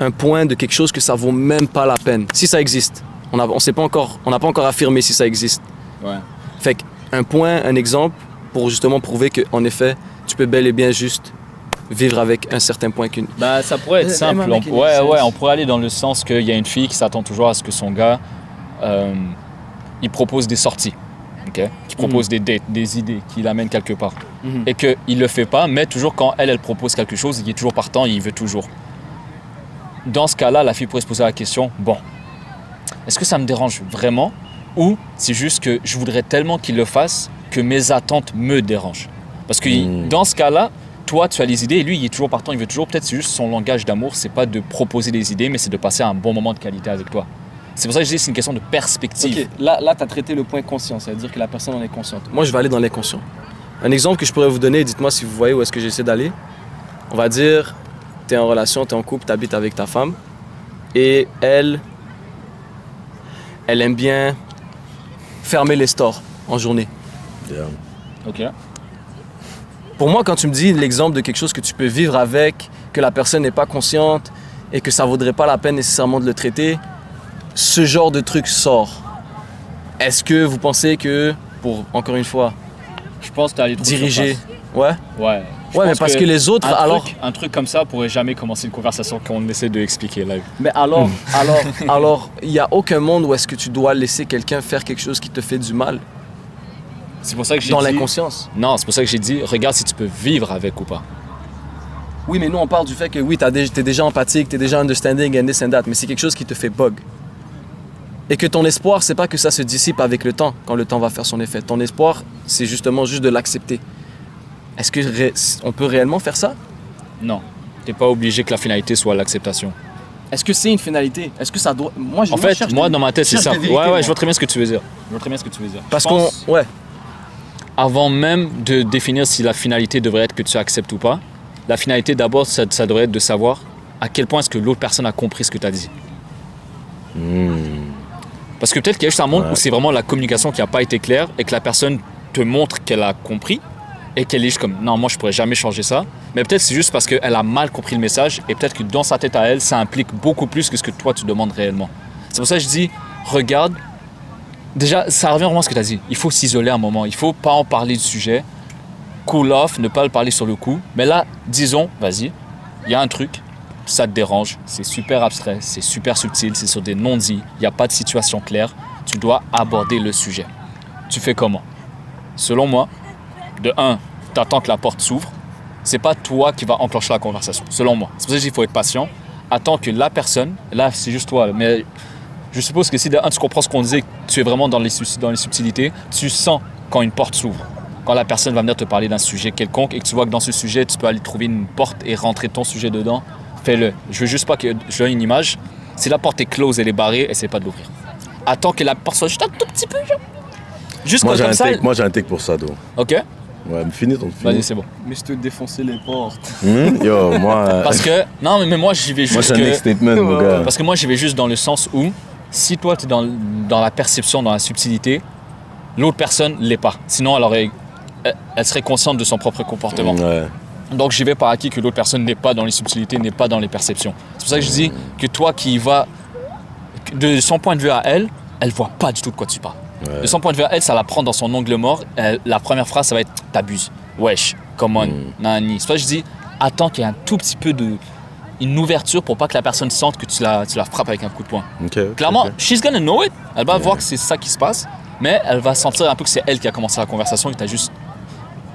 Un point de quelque chose que ça vaut même pas la peine. Si ça existe. On n'a pas encore affirmé si ça existe. Ouais. Fait qu'un point, un exemple, pour justement prouver qu'en effet, tu peux bel et bien juste vivre avec un certain point qu'une... Bah, ça pourrait être simple. On pourrait aller dans le sens qu'il y a une fille qui s'attend toujours à ce que son gars, il propose des sorties, okay? Qu'il propose des dates, des idées, qu'il l'amène quelque part. Et qu'il ne le fait pas, mais toujours quand elle propose quelque chose, il est toujours partant, il veut toujours. Dans ce cas-là, la fille pourrait se poser la question, bon, est-ce que ça me dérange vraiment ou c'est juste que je voudrais tellement qu'il le fasse que mes attentes me dérangent? Parce que dans ce cas-là, toi, tu as les idées et lui, il est toujours partant, il veut toujours. Peut-être c'est juste son langage d'amour, c'est pas de proposer des idées, mais c'est de passer un bon moment de qualité avec toi. C'est pour ça que je dis que c'est une question de perspective. Ok, là tu as traité le point conscient, c'est-à-dire que la personne en est consciente. Moi, je vais aller dans l'inconscient. Un exemple que je pourrais vous donner, dites-moi si vous voyez où est-ce que j'essaie d'aller. On va dire, t'es en relation, t'es en couple, t'habites avec ta femme, et elle aime bien fermer les stores en journée. Yeah. Ok. Pour moi, quand tu me dis l'exemple de quelque chose que tu peux vivre avec, que la personne n'est pas consciente et que ça vaudrait pas la peine nécessairement de le traiter, ce genre de truc sort. Est-ce que vous pensez que, pour, encore une fois, Je pense que t'as allé trop diriger... surface. Ouais? Ouais. Je Ouais, mais pense parce que les autres, alors... Un truc comme ça pourrait jamais commencer une conversation qu'on essaie de expliquer live. Mais alors, il n'y a aucun monde où est-ce que tu dois laisser quelqu'un faire quelque chose qui te fait du mal, C'est pour ça que j'ai dans dit... l'inconscience. Non, c'est pour ça que j'ai dit, regarde si tu peux vivre avec ou pas. Oui, mais nous, on parle du fait que oui, t'es déjà empathique, t'es déjà understanding and this and that, mais c'est quelque chose qui te fait bug. Et que ton espoir, c'est pas que ça se dissipe avec le temps, quand le temps va faire son effet. Ton espoir, c'est justement juste de l'accepter. Est-ce que on peut réellement faire ça? Non. T'es pas obligé que la finalité soit l'acceptation. Est-ce que c'est une finalité? Est-ce que ça doit... Moi, En fait, moi, dans ma tête, c'est ça. Ouais, je vois très bien ce que tu veux dire. Parce Je qu'on... pense, Ouais. avant même de définir si la finalité devrait être que tu acceptes ou pas, la finalité, d'abord, ça devrait être de savoir à quel point est-ce que l'autre personne a compris ce que tu as dit. Parce que peut-être qu'il y a juste un monde où c'est vraiment la communication qui n'a pas été claire et que la personne te montre qu'elle a compris et qu'elle est juste comme « Non, moi, je pourrais jamais changer ça. » Mais peut-être c'est juste parce qu'elle a mal compris le message et peut-être que dans sa tête à elle, ça implique beaucoup plus que ce que toi, tu demandes réellement. C'est pour ça que je dis « Regarde. » Déjà, ça revient vraiment à ce que tu as dit. Il faut s'isoler un moment. Il ne faut pas en parler du sujet. Cool off, ne pas le parler sur le coup. Mais là, disons, vas-y, il y a un truc, ça te dérange, c'est super abstrait, c'est super subtil, c'est sur des non-dits, il n'y a pas de situation claire. Tu dois aborder le sujet. Tu fais comment? Selon moi, de un, tu attends que la porte s'ouvre. C'est pas toi qui vas enclencher la conversation, selon moi. C'est pour ça que je dis qu'il faut être patient. Attends que la personne, là c'est juste toi, mais je suppose que si de un, tu comprends ce qu'on disait, tu es vraiment dans les subtilités, tu sens quand une porte s'ouvre. Quand la personne va venir te parler d'un sujet quelconque et que tu vois que dans ce sujet, tu peux aller trouver une porte et rentrer ton sujet dedans, fais-le. Je veux juste pas que je donne une image. Si la porte est close, elle est barrée, essaie pas de l'ouvrir. Attends que la porte soit juste un tout petit peu, genre. Juste Moi, comme ça. Moi, j'ai un take pour ça, donc. Ok, Ouais, mais finis ton vas-y, c'est bon. Mais je te défoncer les portes. Yo, moi. Parce que, non, mais moi, j'y vais Moi, juste c'est un next que... statement, mon gars. Parce que moi, j'y vais juste dans le sens où, si toi, tu es dans la perception, dans la subtilité, l'autre personne l'est pas. Sinon, elle serait consciente de son propre comportement. Ouais. Donc, j'y vais par acquis que l'autre personne n'est pas dans les subtilités, n'est pas dans les perceptions. C'est pour ça que je dis que toi qui y vas, de son point de vue à elle voit pas du tout de quoi tu parles. Ouais. De son point de vue à elle, ça la prend dans son angle mort. La première phrase, ça va être « t'abuses ». Wesh, come on, nani. C'est pour ça que je dis, attends qu'il y ait un tout petit peu une ouverture pour pas que la personne sente que tu la frappes avec un coup de poing. Ok. Clairement, she's gonna know it. Elle va voir que c'est ça qui se passe, mais elle va sentir un peu que c'est elle qui a commencé la conversation et que tu as juste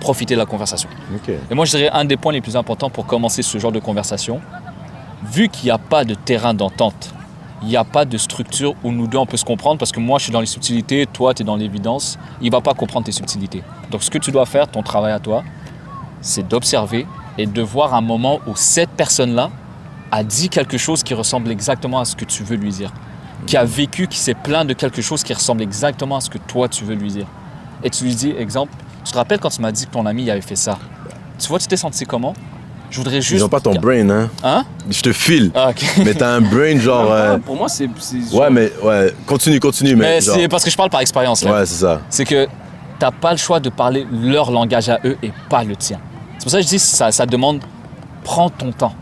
profité de la conversation. Ok. Et moi, je dirais un des points les plus importants pour commencer ce genre de conversation, vu qu'il n'y a pas de terrain d'entente, il n'y a pas de structure où nous deux on peut se comprendre, parce que moi je suis dans les subtilités, toi tu es dans l'évidence, il ne va pas comprendre tes subtilités. Donc ce que tu dois faire, ton travail à toi, c'est d'observer et de voir un moment où cette personne-là a dit quelque chose qui ressemble exactement à ce que tu veux lui dire, qui a vécu, qui s'est plaint de quelque chose qui ressemble exactement à ce que toi tu veux lui dire. Et tu lui dis, exemple, tu te rappelles quand tu m'as dit que ton ami avait fait ça? Tu vois, tu t'es senti comment? Je voudrais juste... Ils ont pas ton brain, hein? Hein? Je te file. Ah, ok. Mais t'as un brain genre. Pour moi, c'est Ouais, mais ouais, continue, Mais mais. Genre... c'est parce que je parle par expérience, là. Ouais, c'est ça. C'est que t'as pas le choix de parler leur langage à eux et pas le tien. C'est pour ça que je dis, ça demande, prends ton temps.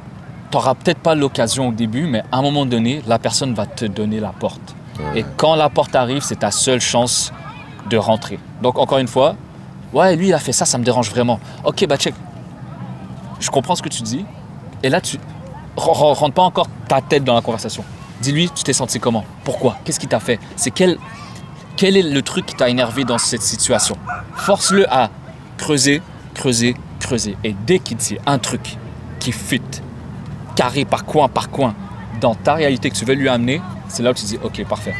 T'auras peut-être pas l'occasion au début, mais à un moment donné, la personne va te donner la porte. Ouais. Et quand la porte arrive, c'est ta seule chance de rentrer. Donc encore une fois, ouais, lui il a fait ça, ça me dérange vraiment. Ok, bah check. Je comprends ce que tu dis. Et là, tu rentre pas encore ta tête dans la conversation. Dis-lui, tu t'es senti comment? Pourquoi? Qu'est-ce qui t'a fait? C'est quel est le truc qui t'a énervé dans cette situation? Force-le à creuser. Et dès qu'il dit un truc qui fit, carré par coin, dans ta réalité que tu veux lui amener, c'est là où tu dis, ok, parfait.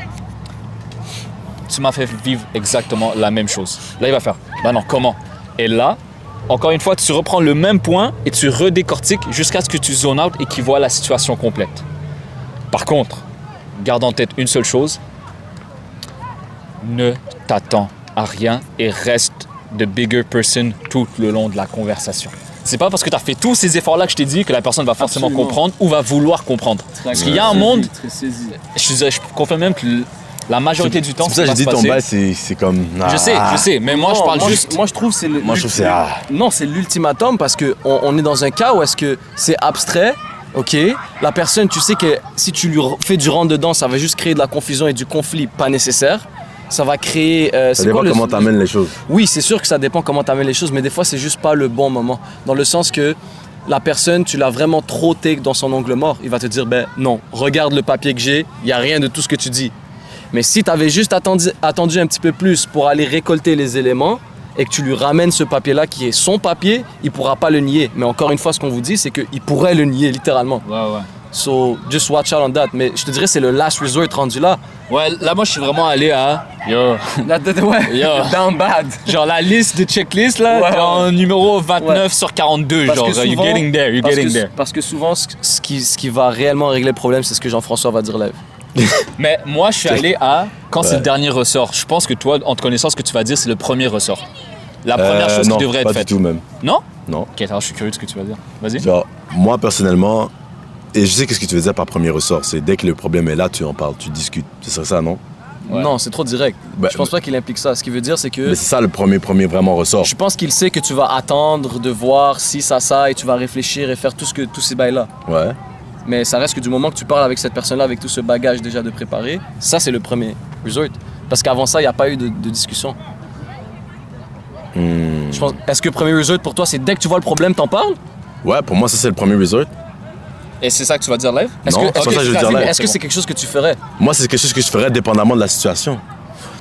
Tu m'as fait vivre exactement la même chose. Là, il va faire, bah non, comment? Et là, encore une fois, tu reprends le même point et tu redécortiques jusqu'à ce que tu zones out et qu'il voit la situation complète. Par contre, garde en tête une seule chose, ne t'attends à rien et reste the bigger person tout le long de la conversation. c'est pas parce que tu as fait tous ces efforts-là que je t'ai dit que la personne va forcément Absolument. comprendre ou va vouloir comprendre. Parce qu'il y a un monde, je confirme même que la majorité du temps, C'est pour ça que j'ai dit ton bail, c'est comme. Je sais, mais moi, je parle juste. Moi, je trouve que c'est Moi, je trouve que c'est. Non, c'est l'ultimatum parce qu'on est dans un cas où est-ce que c'est abstrait, ok? La personne, tu sais que si tu lui fais du rentre-dedans, ça va juste créer de la confusion et du conflit pas nécessaire. Ça va créer... Ça dépend comment t'amènes les choses. Oui, c'est sûr que ça dépend comment t'amènes les choses, mais des fois, c'est juste pas le bon moment. Dans le sens que la personne, tu l'as vraiment trop take dans son ongle mort. Il va te dire, ben non, regarde le papier que j'ai, il n'y a rien de tout ce que tu dis. Mais si tu avais juste attendu un petit peu plus pour aller récolter les éléments et que tu lui ramènes ce papier-là qui est son papier, il ne pourra pas le nier. Mais encore une fois, ce qu'on vous dit, c'est qu'il pourrait le nier, littéralement. Ouais. So, just watch out on that. Mais je te dirais, c'est le last resort rendu là. Ouais, là, moi, je suis vraiment allé à. Yo. Down bad. Genre, la liste de checklist, là, Ouais. en numéro 29 sur 42. Parce genre, que you're souvent- getting there. Parce que souvent, ce qui va réellement régler le problème, c'est ce que Jean-François va dire live. Mais moi, je suis allé à. Quand c'est Ouais. le dernier ressort, je pense que toi, en te connaissant, ce que tu vas dire, c'est le premier ressort. La première chose non, qui devrait être pas faite. du tout même. Non? Non. Ok, alors je suis curieux de ce que tu vas dire. Vas-y. Genre, moi personnellement, et je sais qu'est-ce que tu veux dire par premier ressort, c'est dès que le problème est là, tu en parles, tu discutes. Ce serait ça, non? Ouais. Non, c'est trop direct. Bah, je pense pas qu'il implique ça. Ce qui veut dire, c'est que Mais c'est ça le premier vraiment ressort. je pense qu'il sait que tu vas attendre de voir si ça, et tu vas réfléchir et faire tous ces bails-là. Ouais. Mais ça reste que du moment que tu parles avec cette personne-là, avec tout ce bagage déjà de préparé, ça, c'est le premier resort. Parce qu'avant ça, il n'y a pas eu de discussion. Je pense, est-ce que premier resort pour toi, c'est dès que tu vois le problème, t'en parles? Ouais, pour moi, ça c'est le premier resort. Et c'est ça que tu vas dire live? Est-ce Non, que, c'est pas ça que je veux dire live. est-ce que c'est quelque chose que tu ferais? Moi, c'est quelque chose que je ferais dépendamment de la situation.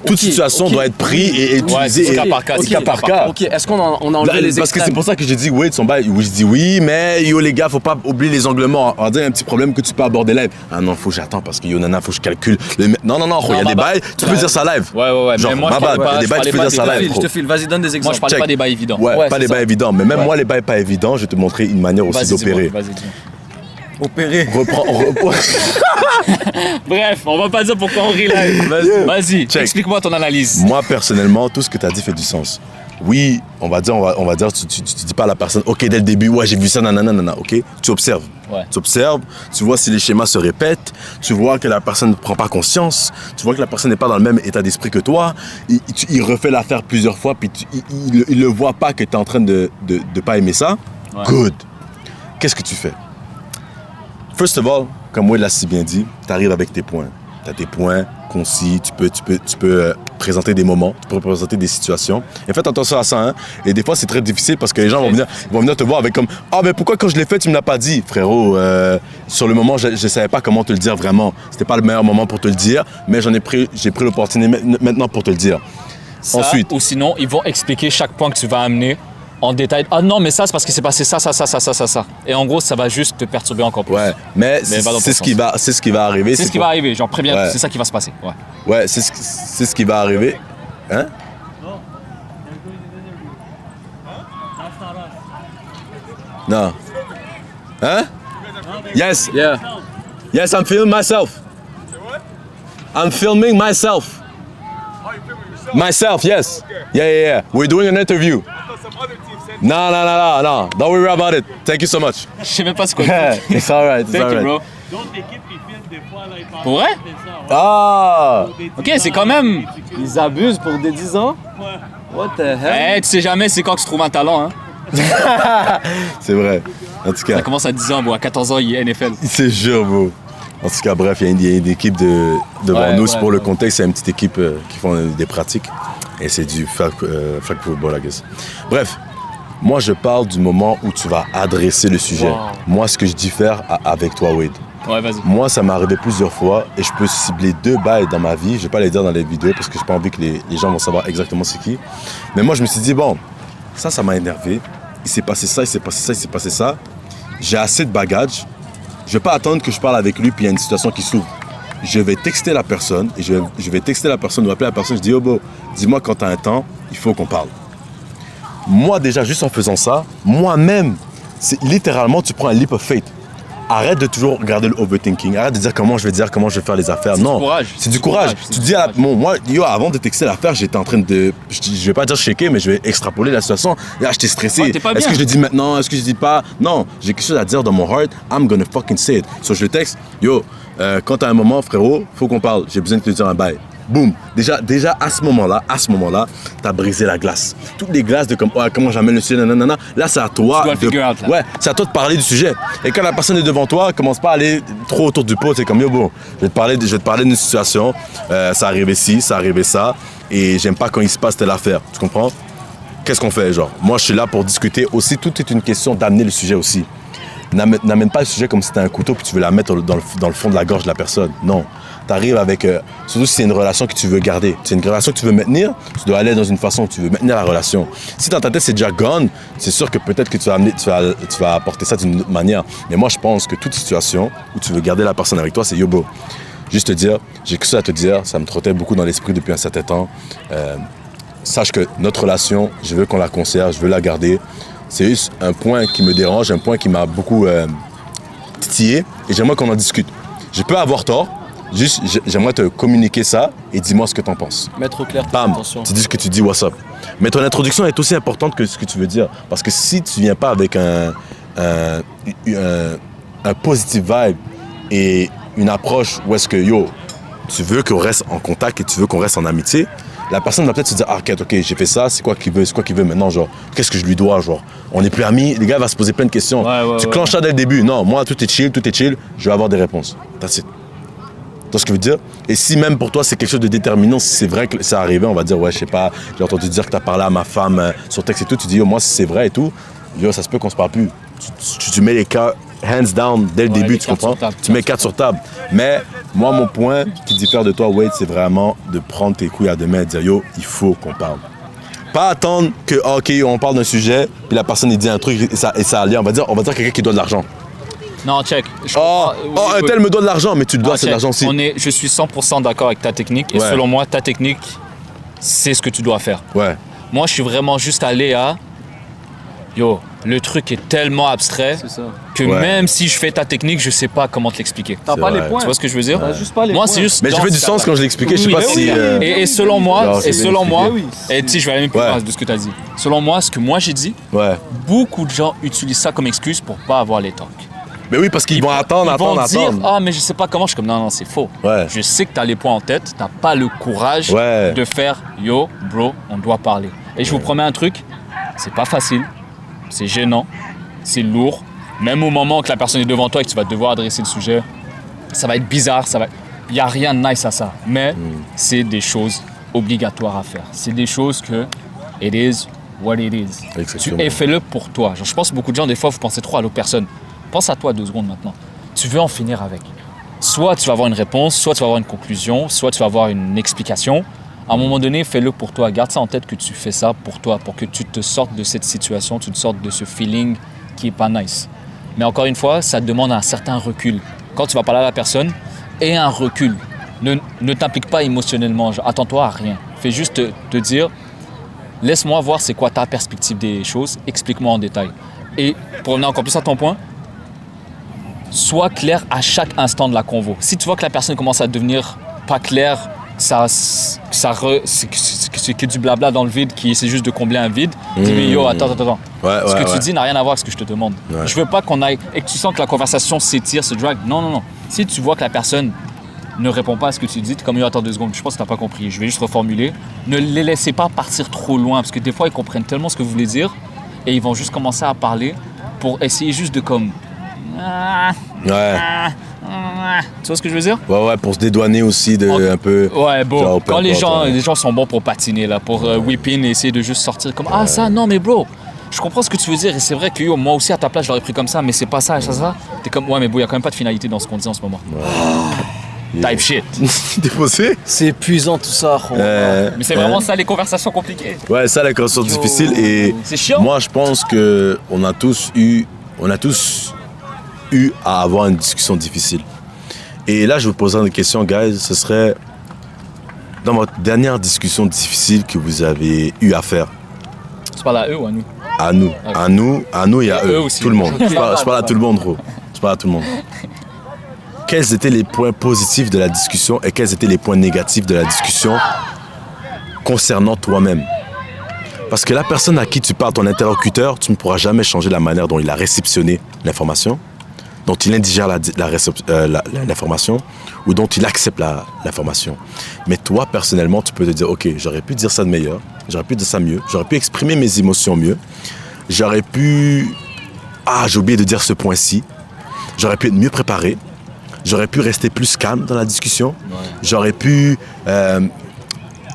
Toute situation doit être prise et utilisée. c'est cas par cas, C'est c'est cas cas par par cas. Ok, est-ce qu'on a enlevé Là, les parce que extrêmes? c'est pour ça que j'ai dit oui de son bail. Oui, je dis oui, mais yo les gars, faut pas oublier les angles morts. On va dire un petit problème que tu peux aborder live. Ah non, faut que j'attends parce que yo nana, faut que je calcule. Non, il y a des bails, tu peux dire ça live. Ouais. Genre, mais moi, ma je parlais bad, il y a pas, des je bails, tu parlais peux pas dire ça des live. bails. Je te file, vas-y, donne des Moi, exemples. je parlais Check. pas des bails évidents. Ouais, Ouais, pas c'est les ça. bails évidents. Mais même Ouais. moi, les bails pas évidents, je vais te montrer une manière aussi Vas-y, d'opérer. dis-moi, vas-y. Opérer. Bref, on va pas dire pourquoi on rit là. Vas-y, Check. explique-moi ton analyse. Moi, personnellement, tout ce que tu as dit fait du sens. Oui, on va dire, tu dis pas à la personne, ok, dès le début, ouais, j'ai vu ça, nanana, ok? Tu observes. Ouais. Tu observes, tu vois si les schémas se répètent, tu vois que la personne ne prend pas conscience, tu vois que la personne n'est pas dans le même état d'esprit que toi, il refait l'affaire plusieurs fois, puis il ne voit pas que tu es en train de pas aimer ça. Ouais. Good. Qu'est-ce que tu fais? First of all, comme Will l'a si bien dit, tu arrives avec tes points. Tu as tes points concis, tu peux présenter des moments, tu peux présenter des situations. Et faites attention à ça, hein. Et des fois, c'est très difficile parce que les gens vont venir te voir avec comme « Ah, mais pourquoi quand je l'ai fait, tu me l'as pas dit? » Frérot, sur le moment, je savais pas comment te le dire vraiment. C'était pas le meilleur moment pour te le dire, mais j'ai pris l'opportunité maintenant pour te le dire. Ça, Ensuite. ou sinon, ils vont expliquer chaque point que tu vas amener en détail. Ah non, mais ça, c'est parce qu'il s'est passé ça. Et en gros, ça va juste te perturber encore plus. Ouais, mais va dans ton c'est ce qui va arriver. C'est ce qui va arriver, genre préviens, Ouais. c'est ça qui va se passer. Ouais. Ouais, c'est ce qui va arriver. Hein? Non. Hein? Yes. Yeah. Yes, I'm filming myself. I'm filming myself. Myself, yes. Yeah. We're doing an interview. No. Don't worry about it. Thank you so much. Je sais même pas c'est quoi. It's alright. Thank you, bro. D'autres équipes qui filment des fois, là, ils parlent Pour vrai? de ça, ouais. Ah! Ok, c'est quand même. Ils abusent pour des 10 ans? What the hell? Tu sais jamais c'est quand que tu trouves un talent, hein. C'est vrai. En tout Ça cas, commence à 10 ans, bon, à 14 ans, il est NFL. c'est sûr, bro. En tout cas, bref, il y a une équipe devant Ouais, nous. ouais, Pour le ouais. contexte, c'est une petite équipe qui font des pratiques. Et c'est du flag football, I guess. Bref, moi, je parle du moment où tu vas adresser le sujet. Wow. Moi, ce que je diffère avec toi, Wade. Ouais, vas-y. Moi, ça m'est arrivé plusieurs fois et je peux cibler 2 bails dans ma vie. Je vais pas les dire dans les vidéos parce que j'ai pas envie que les gens vont savoir exactement c'est qui. Mais moi, je me suis dit, bon, ça m'a énervé. Il s'est passé ça, il s'est passé ça. J'ai assez de bagages. Je vais pas attendre que je parle avec lui puis il y a une situation qui s'ouvre. Je vais texter la personne et je vais texter la personne ou appeler la personne. Je dis, oh, bon, dis-moi quand tu as un temps, il faut qu'on parle. Moi, déjà, juste en faisant ça, moi-même, c'est littéralement, tu prends un leap of faith. arrête de toujours regarder le overthinking. Arrête de dire comment je vais faire les affaires. C'est Non, du courage. c'est du courage. Tu te dis, moi, avant de texter l'affaire, j'étais en train de, je vais pas dire shaker, mais je vais extrapoler la situation. Là, j'étais stressé. Ouais, t'es pas Est-ce bien. que je le dis maintenant? Est-ce que je le dis pas? Non, j'ai quelque chose à dire dans mon heart. I'm gonna fucking say it. So, je le texte. Quand t'as un moment, frérot, faut qu'on parle. J'ai besoin de te dire un bail. Boum. Déjà, à ce moment-là, t'as brisé la glace. Toutes les glaces de comment j'amène le sujet, nanana. Là, c'est à toi. Tu dois le figure out, là. Ouais, c'est à toi de parler du sujet. Et quand la personne est devant toi, commence pas à aller trop autour du pot. C'est comme, bon, je vais te parler d'une situation. Ça arrivait ci, ça arrivait ça. Et j'aime pas quand il se passe telle affaire. Tu comprends? Qu'est-ce qu'on fait, genre? Moi, je suis là pour discuter aussi. Tout est une question d'amener le sujet aussi. N'amène pas le sujet comme si c'était un couteau puis tu veux la mettre dans le fond de la gorge de la personne. Non. T'arrives avec... surtout si c'est une relation que tu veux garder. C'est une relation que tu veux maintenir, tu dois aller dans une façon où tu veux maintenir la relation. Si dans ta tête c'est déjà gone, c'est sûr que peut-être que tu vas apporter ça d'une autre manière. Mais moi, je pense que toute situation où tu veux garder la personne avec toi, c'est yobo. Juste te dire, j'ai que ça à te dire, ça me trottait beaucoup dans l'esprit depuis un certain temps. Sache que notre relation, je veux qu'on la conserve, je veux la garder. C'est juste un point qui me dérange, un point qui m'a beaucoup titillé et j'aimerais qu'on en discute. Je peux avoir tort, juste j'aimerais te communiquer ça et dis-moi ce que t'en penses. Mettre au clair ton Bam, intention. tu dis ce que tu dis, what's up. Mais ton introduction est aussi importante que ce que tu veux dire. Parce que si tu viens pas avec un positive vibe et une approche où est-ce que, tu veux qu'on reste en contact et tu veux qu'on reste en amitié, la personne va peut-être se dire, ok, j'ai fait ça, c'est quoi qu'il veut maintenant, genre, qu'est-ce que je lui dois, genre, on n'est plus amis, les gars vont se poser plein de questions. Tu clenches ça dès le début, non, moi, tout est chill, je vais avoir des réponses. That's it. Tu vois ce que je veux dire? Et si même pour toi, c'est quelque chose de déterminant, si c'est vrai que ça arrivé, on va dire, ouais, je sais pas, j'ai entendu dire que t'as parlé à ma femme sur texte et tout, tu dis, moi, si c'est vrai et tout, ça se peut qu'on se parle plus. Tu mets les cas hands down dès le début, tu comprends? Tu mets 4 sur table. Mais moi, mon point qui diffère de toi, Wade, c'est vraiment de prendre tes couilles à deux mains et de dire, il faut qu'on parle. Pas attendre que, ok, on parle d'un sujet, puis la personne, il dit un truc et ça a lieu. On va dire quelqu'un qui doit de l'argent. Non, check. Un tel me doit de l'argent, mais tu le dois, c'est de l'argent aussi. Je suis 100% d'accord avec ta technique. Et selon moi, ta technique, c'est ce que tu dois faire. Ouais. Moi, je suis vraiment juste allé à... le truc est tellement abstrait que même si je fais ta technique, je sais pas comment te l'expliquer. T'as pas les points. Tu vois ce que je veux dire? T'as juste pas les moi, points. c'est juste... Mais j'avais du sens quand je l'expliquais, je sais pas si... Et selon moi, oui. et tu sais, je vais aller même plus loin de ce que tu as dit. Selon moi, ce que moi j'ai dit, beaucoup de gens utilisent ça comme excuse pour pas avoir les talks. Mais oui, parce qu'ils vont attendre. Dire, mais je sais pas comment. Je suis comme, non, c'est faux. Ouais. Je sais que tu as les points en tête, t'as pas le courage de faire, bro, on doit parler. Et je vous promets un truc, c'est pas facile, c'est gênant, c'est lourd. Même au moment que la personne est devant toi et que tu vas devoir adresser le sujet, ça va être bizarre, il n'y a rien de nice à ça. Mais c'est des choses obligatoires à faire. C'est des choses que it is what it is. Et fais-le pour toi. Genre, je pense que beaucoup de gens, des fois, vous pensez trop à l'autre personne. Pense à toi 2 secondes maintenant. Tu veux en finir avec. Soit tu vas avoir une réponse, soit tu vas avoir une conclusion, soit tu vas avoir une explication. À un moment donné, fais-le pour toi. Garde ça en tête que tu fais ça pour toi, pour que tu te sortes de cette situation, tu te sortes de ce feeling qui est pas nice. Mais encore une fois, ça demande un certain recul. Quand tu vas parler à la personne, aie un recul. Ne t'implique pas émotionnellement. Attends-toi à rien. Fais juste te dire, laisse-moi voir c'est quoi ta perspective des choses, explique-moi en détail. Et pour revenir encore plus à ton point, sois clair à chaque instant de la convo. Si tu vois que la personne commence à devenir pas claire, c'est que du blabla dans le vide, qui essaie juste de combler un vide, dis-lui, attends. Ce que tu dis n'a rien à voir avec ce que je te demande. Ouais. Je veux pas qu'on aille et que tu sens que la conversation s'étire, se drague. Non. Si tu vois que la personne ne répond pas à ce que tu dis, t'es comme, attends 2 secondes, je pense que t'as pas compris. Je vais juste reformuler. Ne les laissez pas partir trop loin, parce que des fois, ils comprennent tellement ce que vous voulez dire et ils vont juste commencer à parler pour essayer juste de comme... Tu vois ce que je veux dire? Ouais, pour se dédouaner aussi un peu. Ouais, bon, genre, quand les gens sont bons pour patiner, là, pour whipping et essayer de juste sortir comme ça, non, mais bro, je comprends ce que tu veux dire et c'est vrai que moi aussi à ta place, je l'aurais pris comme ça, mais c'est pas ça et ça. T'es comme, mais bon, il y a quand même pas de finalité dans ce qu'on dit en ce moment. Type shit. Déposé? C'est épuisant tout ça. Mais c'est vraiment ça les conversations compliquées. Ouais, ça les conversations difficiles et c'est chiant. Moi, je pense que on a tous eu à avoir une discussion difficile. Et là, je vous poserai une question, guys. Ce serait, dans votre dernière discussion difficile que vous avez eu à faire. Tu parles à eux ou à nous? À nous. À nous et à eux. Aussi. Tout le monde. Je parle à tout le monde, gros. Je parle à tout le monde. Quels étaient les points positifs de la discussion et quels étaient les points négatifs de la discussion concernant toi-même? Parce que la personne à qui tu parles, ton interlocuteur, tu ne pourras jamais changer la manière dont il a réceptionné l'information, dont il indigère l'information ou dont il accepte l'information. Mais toi, personnellement, tu peux te dire, OK, j'aurais pu dire ça de meilleur, j'aurais pu dire ça mieux, j'aurais pu exprimer mes émotions mieux, j'aurais pu... Ah, j'ai oublié de dire ce point-ci, j'aurais pu être mieux préparé, j'aurais pu rester plus calme dans la discussion, j'aurais pu...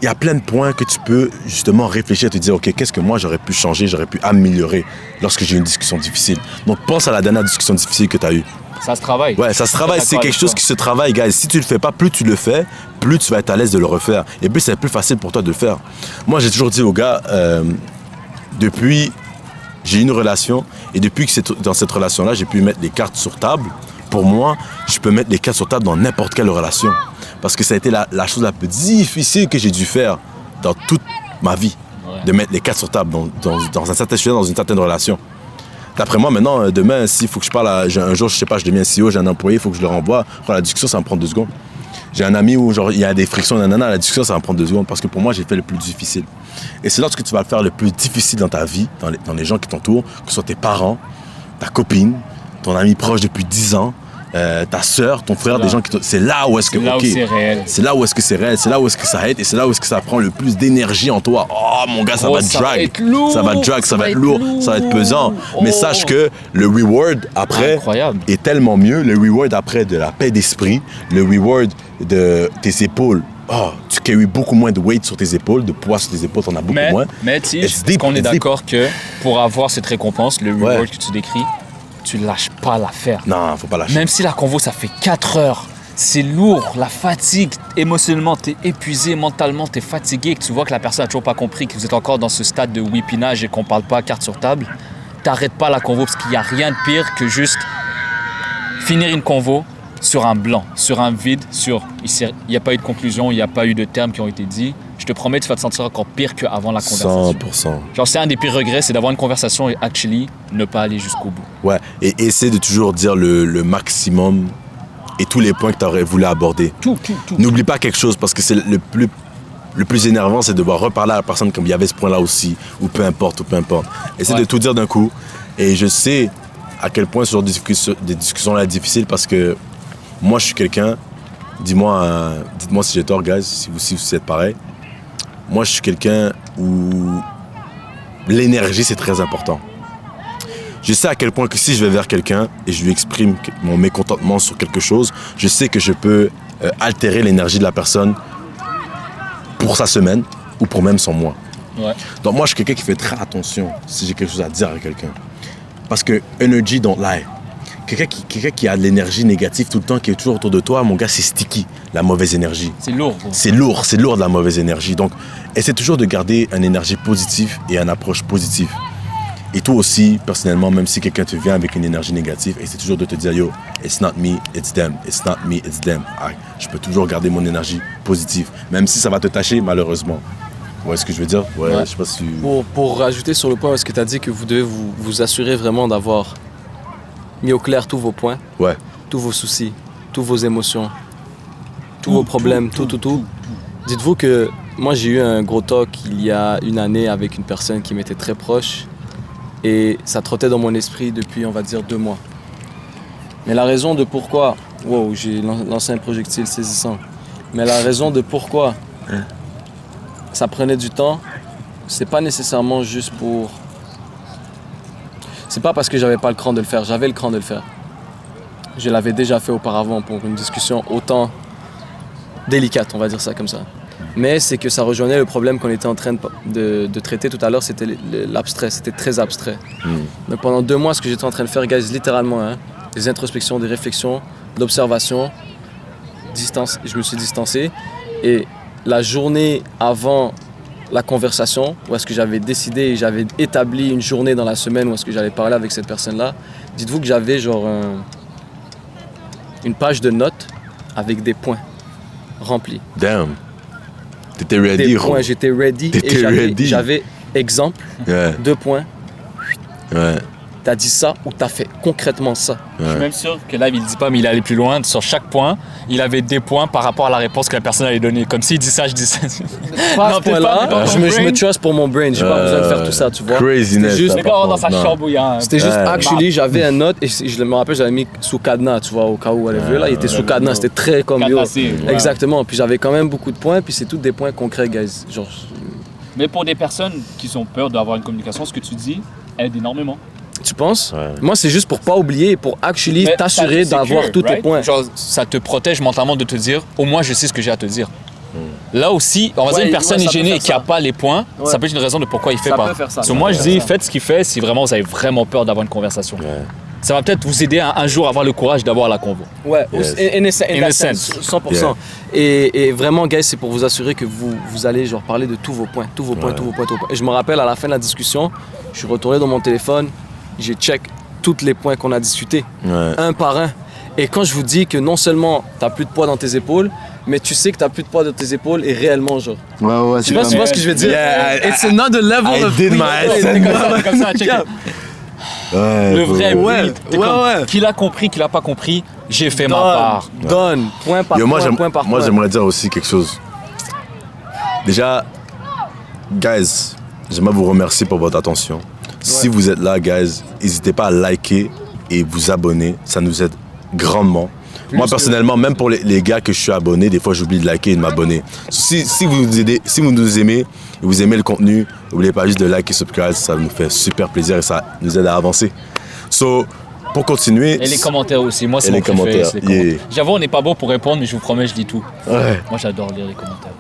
Il y a plein de points que tu peux justement réfléchir et te dire, OK, qu'est-ce que moi j'aurais pu changer, j'aurais pu améliorer lorsque j'ai une discussion difficile. Donc pense à la dernière discussion difficile que tu as eue. Ça se travaille. Ouais, ça se travaille, c'est quelque chose qui se travaille, guys. Si tu le fais pas, plus tu le fais, plus tu vas être à l'aise de le refaire. Et plus c'est plus facile pour toi de le faire. Moi, j'ai toujours dit aux gars, depuis, j'ai une relation, et depuis que dans cette relation-là, j'ai pu mettre les cartes sur table. Pour moi, je peux mettre les cartes sur table dans n'importe quelle relation. Parce que ça a été la chose la plus difficile que j'ai dû faire dans toute ma vie. Ouais. De mettre les cartes sur table dans un certain sujet, dans une certaine relation. D'après moi, maintenant, demain, s'il faut que je parle un jour, je sais pas, je deviens CEO, j'ai un employé, il faut que je le renvoie. La discussion, ça me prend 2 secondes. J'ai un ami où genre il y a des frictions, nanana, la discussion, ça va me prendre 2 secondes. Parce que pour moi, j'ai fait le plus difficile. Et c'est lorsque tu vas le faire le plus difficile dans ta vie, dans les gens qui t'entourent, que ce soit tes parents, ta copine, ton ami proche depuis 10 ans, ta sœur, ton frère, des gens qui c'est là où est-ce que c'est réel. C'est là où est-ce que c'est réel, c'est là où est-ce que ça aide et c'est là où est-ce que ça prend le plus d'énergie en toi. Oh mon gars, ça va drag, ça va drag, ça va être lourd, ça va être pesant. Mais sache que le reward après est tellement mieux, le reward après de la paix d'esprit, le reward de tes épaules. Oh, tu carries beaucoup moins de weight sur tes épaules, de poids sur tes épaules, t'en as beaucoup moins. Mais on est d'accord que pour avoir cette récompense, le reward que tu décris, tu lâches pas l'affaire. Non, faut pas lâcher. Même si la convo, ça fait 4 heures, c'est lourd, la fatigue, émotionnellement, t'es épuisé, mentalement, t'es fatigué, que tu vois que la personne n'a toujours pas compris, que vous êtes encore dans ce stade de whippinage et qu'on parle pas carte sur table, t'arrêtes pas la convo parce qu'il n'y a rien de pire que juste finir une convo sur un blanc, sur un vide, il n'y a pas eu de conclusion, il n'y a pas eu de termes qui ont été dits. Je te promets, tu vas te sentir encore pire qu'avant la conversation. 100%. Genre, c'est un des pires regrets, c'est d'avoir une conversation et actually ne pas aller jusqu'au bout. Ouais, et essaie de toujours dire le maximum et tous les points que tu aurais voulu aborder. Tout. N'oublie pas quelque chose parce que c'est le plus énervant, c'est de devoir reparler à la personne comme il y avait ce point-là aussi, ou peu importe. Essaie de tout dire d'un coup. Et je sais à quel point ce genre de discussions-là est difficile parce que moi, je suis quelqu'un, dites-moi si j'ai tort, guys, si vous êtes pareil. Moi, je suis quelqu'un où l'énergie, c'est très important. Je sais à quel point que si je vais vers quelqu'un et je lui exprime mon mécontentement sur quelque chose, je sais que je peux altérer l'énergie de la personne pour sa semaine ou pour même son mois. Ouais. Donc moi, je suis quelqu'un qui fait très attention si j'ai quelque chose à dire à quelqu'un. Parce que energy don't lie. Quelqu'un qui a de l'énergie négative tout le temps, qui est toujours autour de toi, mon gars, c'est sticky, la mauvaise énergie. C'est lourd. C'est lourd de la mauvaise énergie. Donc, essaie toujours de garder une énergie positive et une approche positive. Et toi aussi, personnellement, même si quelqu'un te vient avec une énergie négative, essaie toujours de te dire, yo, it's not me, it's them. It's not me, it's them. Je peux toujours garder mon énergie positive, même si ça va te tâcher, malheureusement. Vous voyez ce que je veux dire? Ouais. Je sais pas si... Pour rajouter sur le point, est-ce que tu as dit que vous devez vous assurer vraiment d'avoir mis au clair tous vos points, tous vos soucis, toutes vos émotions, tous vos problèmes, tout. Dites-vous que moi, j'ai eu un gros talk il y a une année avec une personne qui m'était très proche et ça trottait dans mon esprit depuis, on va dire, 2 mois. Mais la raison de pourquoi... Wow, j'ai lancé un projectile saisissant. Mais la raison de pourquoi ça prenait du temps, c'est pas nécessairement juste pour... C'est pas parce que j'avais pas le cran de le faire, j'avais le cran de le faire. Je l'avais déjà fait auparavant pour une discussion autant délicate, on va dire ça comme ça. Mais c'est que ça rejoignait le problème qu'on était en train de traiter tout à l'heure, c'était l'abstrait, c'était très abstrait. Donc pendant 2 mois, ce que j'étais en train de faire, guys, littéralement, des introspections, des réflexions, d'observation, je me suis distancé. Et la journée avant la conversation, où est-ce que j'avais décidé et j'avais établi une journée dans la semaine où est-ce que j'allais parler avec cette personne-là, dites-vous que j'avais genre une page de notes avec des points remplis. Damn. T'étais ready. Des points, j'étais ready. T'étais ready. J'avais exemple, 2 points. Ouais. t'as dit ça ou t'as fait concrètement ça. Je suis même sûr que là, il ne dit pas, mais il allait plus loin. Sur chaque point, il avait des points par rapport à la réponse que la personne allait donner. Comme s'il dit ça, je dis ça. Pas à ce peut-être point-là, pas, mais je me trust pour mon brain. J'ai pas besoin de faire tout ça, tu vois. Craziness. C'était juste- Le gars dans sa chambre, il y a un... C'était juste, Ouais. actually, j'avais un note et je me rappelle, j'avais mis sous cadenas, tu vois, au cas où elle avait vu. Là, il était sous cadenas, c'était très comme yo. Cadenassé, ouais. Exactement. Puis j'avais quand même beaucoup de points, puis c'est tous des points concrets, guys. Genre, Mais pour des personnes qui ont peur d'avoir une communication, ce que tu dis aide énormément. tu penses? Ouais. Moi, c'est juste pour pas oublier et pour actually Mais t'assurer ça te d'avoir secure, tous tes right? points. Genre, ça te protège mentalement de te dire, au moins je sais ce que j'ai à te dire. Là aussi, on va dire Ouais, une personne ouais, ça est peut gênée faire et qui n'a ça. pas les points, Ouais. ça peut être une raison de pourquoi il fait Ça pas. peut faire ça, So, ça moi, peut je faire dis, ça. faites ce qu'il fait si vraiment vous avez vraiment peur d'avoir une conversation. Ouais. Ça va peut-être vous aider à un jour à avoir le courage d'avoir la convo. Ouais, Yes. in a a sense, 100%. Et vraiment, guys, c'est pour vous assurer que vous allez genre parler de tous vos points, tous vos points, tous vos points, tous vos points. Et je me rappelle, à la fin de la discussion, je suis retourné dans mon téléphone, j'ai check tous les points qu'on a discutés, Ouais. un par un. Et quand je vous dis que non seulement t'as plus de poids dans tes épaules, mais tu sais que t'as plus de poids dans tes épaules et réellement, genre. Ouais, Tu vois ce que je veux dire? Yeah, It's another level I of did my freedom. essence. Comme ça, check. Ouais, Le vrai Ouais, beat. T'es ouais, comme, ouais. Qu'il a compris, qu'il a pas compris, j'ai fait ma part. Donne, point par Yo, point, point par moi, point. j'aimerais dire aussi quelque chose. Déjà, guys, j'aimerais vous remercier pour votre attention. Si vous êtes là, guys, n'hésitez pas à liker et vous abonner. Ça nous aide grandement. Moi, personnellement, même pour les gars que je suis abonné, des fois, j'oublie de liker et de m'abonner. Si vous nous aimez et vous aimez le contenu, n'oubliez pas juste de liker et subscribe. Ça nous fait super plaisir et ça nous aide à avancer. So, pour continuer... Et les commentaires aussi, moi c'est Et mon les préféré. commentaires, c'est les commentaires. yeah. J'avoue, on n'est pas bon pour répondre, mais je vous promets, je lis tout. Ouais. Moi j'adore lire les commentaires.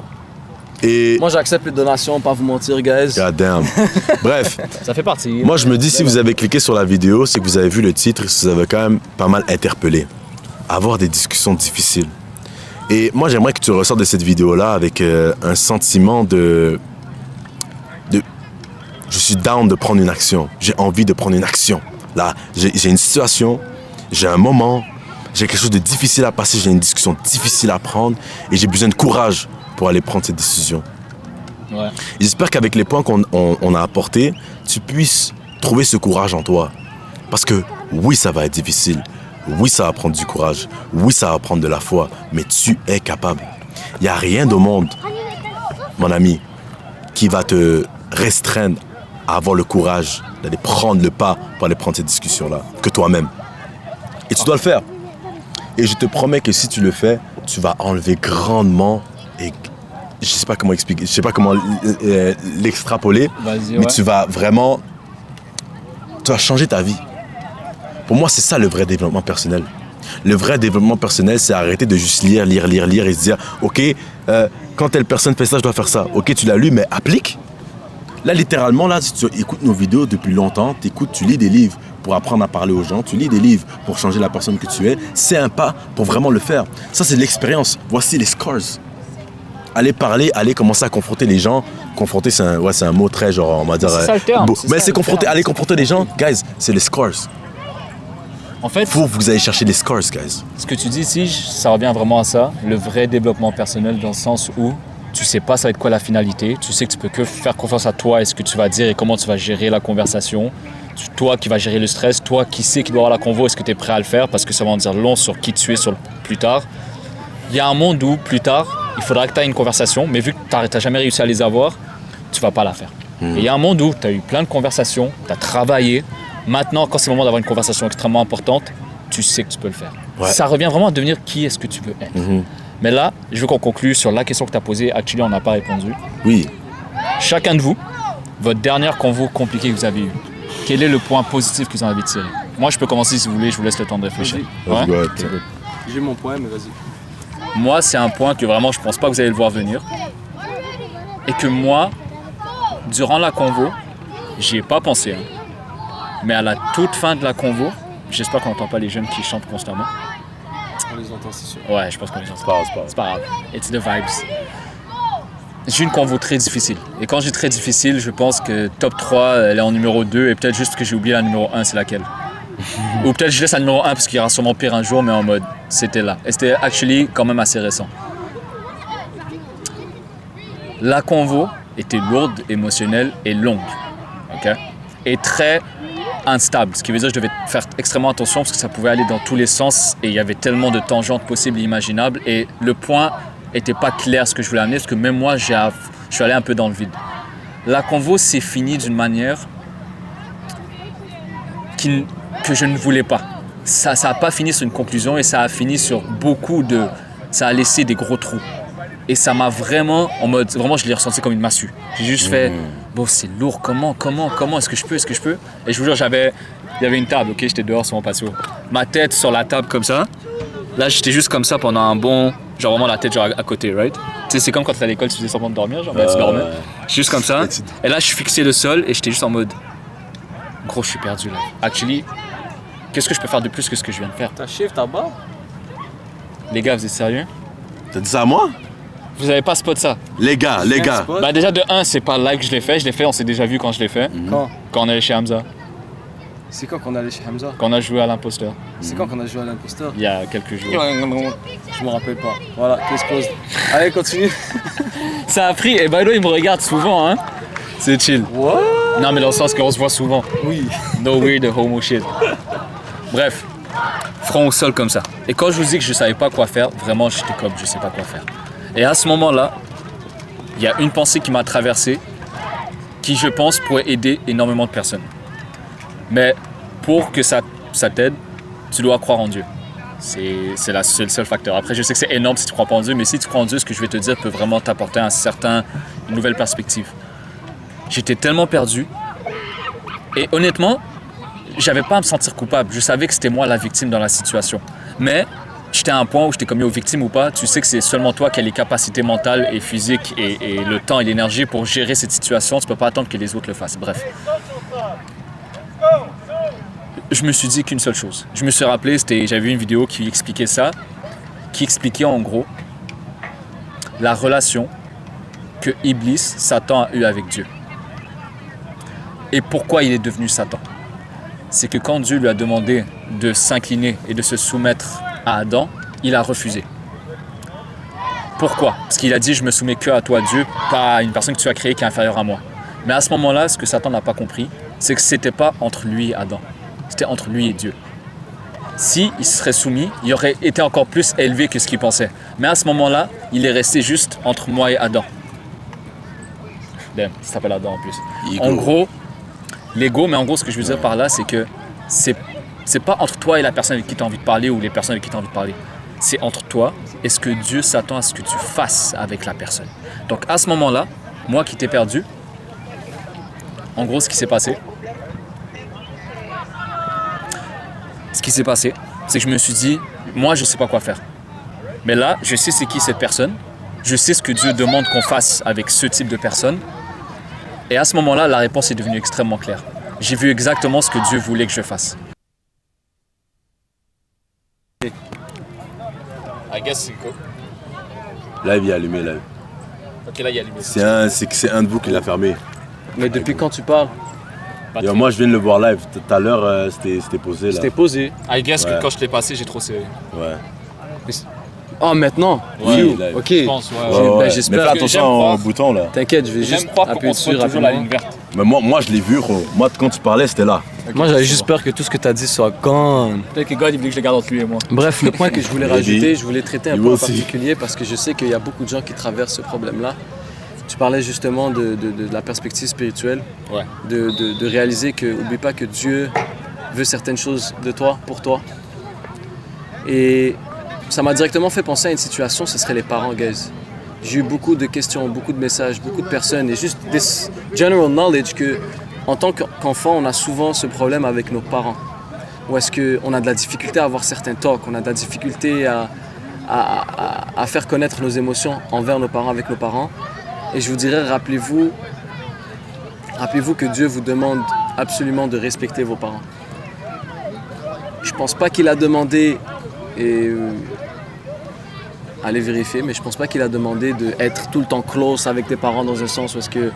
Et... Moi, j'accepte les donations, pas vous mentir, guys. God damn. Bref. Ça fait partie. Moi, je me dis, si vous avez cliqué sur la vidéo, c'est que vous avez vu le titre et ça vous avez quand même pas mal interpellé. Avoir des discussions difficiles. Et moi, j'aimerais que tu ressortes de cette vidéo-là avec un sentiment de... Je suis down de prendre une action. J'ai envie de prendre une action. Là, j'ai une situation, j'ai un moment, j'ai quelque chose de difficile à passer, j'ai une discussion difficile à prendre et j'ai besoin de courage pour aller prendre cette décision. Ouais. J'espère qu'avec les points qu'on a apportés, tu puisses trouver ce courage en toi. Parce que oui, ça va être difficile. Oui, ça va prendre du courage. Oui, ça va prendre de la foi. Mais tu es capable. Il n'y a rien au monde, mon ami, qui va te restreindre à avoir le courage d'aller prendre le pas pour aller prendre cette discussion-là, que toi-même. Et tu dois le faire. Et je te promets que si tu le fais, tu vas enlever grandement et je sais pas comment expliquer, je sais pas comment l'extrapoler, Vas-y, mais ouais. tu vas vraiment, tu vas changer ta vie. Pour moi, c'est ça le vrai développement personnel. Le vrai développement personnel, c'est arrêter de juste lire et se dire, ok, quand telle personne fait ça, je dois faire ça. Ok, tu l'as lu, mais applique. Là, littéralement, là, si tu écoutes nos vidéos depuis longtemps, tu lis des livres pour apprendre à parler aux gens, tu lis des livres pour changer la personne que tu es, c'est un pas pour vraiment le faire. Ça, c'est de l'expérience. Voici les scars. Aller parler, aller commencer à confronter les gens. Confronter, c'est un mot très, genre, on va dire... C'est ça le terme, beau. c'est Mais ça c'est le confronter, terme. aller confronter les gens, guys, c'est les scars. En fait, Faut que vous allez chercher les scars, guys. ce que tu dis ici, ça revient vraiment à ça, le vrai développement personnel dans le sens où tu sais pas ça va être quoi la finalité, tu sais que tu peux que faire confiance à toi et ce que tu vas dire et comment tu vas gérer la conversation. Toi qui vas gérer le stress, toi qui sais qui doit avoir la convo, est-ce que tu es prêt à le faire parce que ça va en dire long sur qui tu es sur le plus tard. Il y a un monde où plus tard, il faudra que tu aies une conversation, mais vu que tu n'as jamais réussi à les avoir, tu vas pas la faire. Et il y a un monde où tu as eu plein de conversations, tu as travaillé. Maintenant, quand c'est le moment d'avoir une conversation extrêmement importante, tu sais que tu peux le faire. Ouais. Ça revient vraiment à devenir qui est-ce que tu veux être. Mais là, je veux qu'on conclue sur la question que tu as posée. Actually, on n'a pas répondu. Oui. Chacun de vous, votre dernière convo compliquée que vous avez eue, quel est le point positif que vous en avez tiré? Moi, je peux commencer si vous voulez, je vous laisse le temps de réfléchir. Let's go ahead. C'est good. J'ai mon point, mais vas-y. Moi, c'est un point que vraiment, je pense pas que vous allez le voir venir. Et que moi, durant la convo, j'y ai pas pensé. Hein. Mais à la toute fin de la convo, j'espère qu'on n'entend pas les jeunes qui chantent constamment. On les entend, c'est sûr. Ouais, je pense qu'on les entend. C'est pas grave. It's the vibes. J'ai une convo très difficile. Et quand je dis très difficile, je pense que top 3, elle est en numéro 2 et peut-être juste que j'ai oublié la numéro 1, c'est laquelle. Ou peut-être je laisse la numéro 1 parce qu'il y aura sûrement pire un jour, mais en mode, c'était là. Et c'était actually quand même assez récent. La convo était lourde, émotionnelle et longue. Ok? Et très instable, ce qui veut dire que je devais faire extrêmement attention parce que ça pouvait aller dans tous les sens et il y avait tellement de tangentes possibles et imaginables et le point était pas clair ce que je voulais amener parce que même moi je suis allé un peu dans le vide. La convo s'est finie d'une manière que je ne voulais pas. Ça a pas fini sur une conclusion et ça a fini sur ça a laissé des gros trous. Et ça m'a vraiment, vraiment je l'ai ressenti comme une massue. J'ai juste fait, bon c'est lourd, comment, est-ce que je peux? Et je vous jure, il y avait une table, ok, j'étais dehors sur mon patio. Ma tête sur la table comme ça. Là j'étais juste comme ça pendant un bon, genre vraiment la tête genre à côté, right? Tu sais, c'est comme quand tu à l'école, tu faisais semblant de dormir, genre tu dormais. Juste comme ça. Et là je fixais le sol et j'étais juste en mode, gros je suis perdu là. Actually, qu'est-ce que je peux faire de plus que ce que je viens de faire? Ta shift, ta barre? Les gars, vous êtes sérieux? T'as dit ça à moi? Vous avez pas spot ça? Les gars. Bah déjà de 1, c'est pas là que je l'ai fait, on s'est déjà vu quand je l'ai fait. Quand? Quand on allait chez Hamza, C'est quand qu'on allait chez Hamza? quand on a joué à l'imposteur, C'est quand qu'on a joué à l'imposteur? il y a quelques jours. Je me rappelle pas. Voilà, t'exploses. Allez, continue. Ça a pris, et by the way, il me regarde souvent, hein. C'est chill. What? Non mais dans le sens qu'on se voit souvent. Oui. No weird homo shit. Bref, front au sol comme ça. Et quand je vous dis que je savais pas quoi faire, vraiment j'étais comme je sais pas quoi faire. Et à ce moment-là, il y a une pensée qui m'a traversé, qui je pense pourrait aider énormément de personnes. Mais pour que ça t'aide, tu dois croire en Dieu. C'est le seul facteur. Après, je sais que c'est énorme si tu crois pas en Dieu, mais si tu crois en Dieu, ce que je vais te dire peut vraiment t'apporter une nouvelle perspective. J'étais tellement perdu. Et honnêtement, j'avais pas à me sentir coupable. Je savais que c'était moi la victime dans la situation. Mais j'étais à un point où j'étais comme victime ou pas, tu sais que c'est seulement toi qui as les capacités mentales et physiques et le temps et l'énergie pour gérer cette situation. Tu peux pas attendre que les autres le fassent. Bref. Je me suis dit qu'une seule chose. Je me suis rappelé, j'avais vu une vidéo qui expliquait ça, qui expliquait en gros la relation que Iblis, Satan, a eue avec Dieu. Et pourquoi il est devenu Satan. C'est que quand Dieu lui a demandé de s'incliner et de se soumettre à Adam, il a refusé. Pourquoi? Parce qu'il a dit « je me soumets que à toi Dieu, pas à une personne que tu as créée qui est inférieure à moi ». Mais à ce moment-là, ce que Satan n'a pas compris, c'est que c'était pas entre lui et Adam. C'était entre lui et Dieu. S'il se serait soumis, il aurait été encore plus élevé que ce qu'il pensait. Mais à ce moment-là, il est resté juste entre moi et Adam. Damn, ça s'appelle Adam en plus. En gros, l'ego, mais en gros, ce que je veux dire par là, c'est que c'est pas entre toi et la personne avec qui tu as envie de parler ou les personnes avec qui tu as envie de parler. C'est entre toi et ce que Dieu s'attend à ce que tu fasses avec la personne. Donc à ce moment-là, moi qui t'ai perdu, en gros, ce qui s'est passé, c'est que je me suis dit, moi, je sais pas quoi faire. Mais là, je sais c'est qui cette personne. Je sais ce que Dieu demande qu'on fasse avec ce type de personne. Et à ce moment-là, la réponse est devenue extrêmement claire. J'ai vu exactement ce que Dieu voulait que je fasse. I guess c'est quoi? Là, il est allumé, là. Ok, là, il y a allumé. C'est un de vous qui l'a fermé. Mais depuis quand tu parles? Et moi, je viens de le voir live. Tout à l'heure, c'était posé, là. C'était posé. I guess Ouais. que quand je l'ai passé, j'ai trop serré. Ouais. Oh, maintenant? Ouais, You. live. Ok. Je pense, ouais. Ben, j'espère Mais fais que attention j'aime au croire. bouton, là. T'inquiète, je vais juste J'aime croire appuyer qu'on se dessus voit toujours la rapidement. ligne verte. Mais moi, je l'ai vu, gros. Moi, quand tu parlais, c'était là. Moi, j'avais juste peur que tout ce que tu as dit soit gone. Peut-être que God, il voulait que je le garde entre lui et moi. Bref, le point que je voulais Maybe. rajouter, je voulais traiter un You point en will see. particulier parce que je sais qu'il y a beaucoup de gens qui traversent ce problème-là. Tu parlais justement de la perspective spirituelle, Ouais. de réaliser que, oublie pas que Dieu veut certaines choses de toi, pour toi. Et ça m'a directement fait penser à une situation, ce serait les parents, guys. J'ai eu beaucoup de questions, beaucoup de messages, beaucoup de personnes et juste this general knowledge que en tant qu'enfant, on a souvent ce problème avec nos parents. Ou est-ce qu'on a de la difficulté à avoir certains talks, on a de la difficulté à faire connaître nos émotions envers nos parents, avec nos parents. Et je vous dirais, rappelez-vous que Dieu vous demande absolument de respecter vos parents. Je pense pas qu'il a demandé, et allez vérifier, mais je pense pas qu'il a demandé d'être tout le temps close avec tes parents dans un sens où est-ce que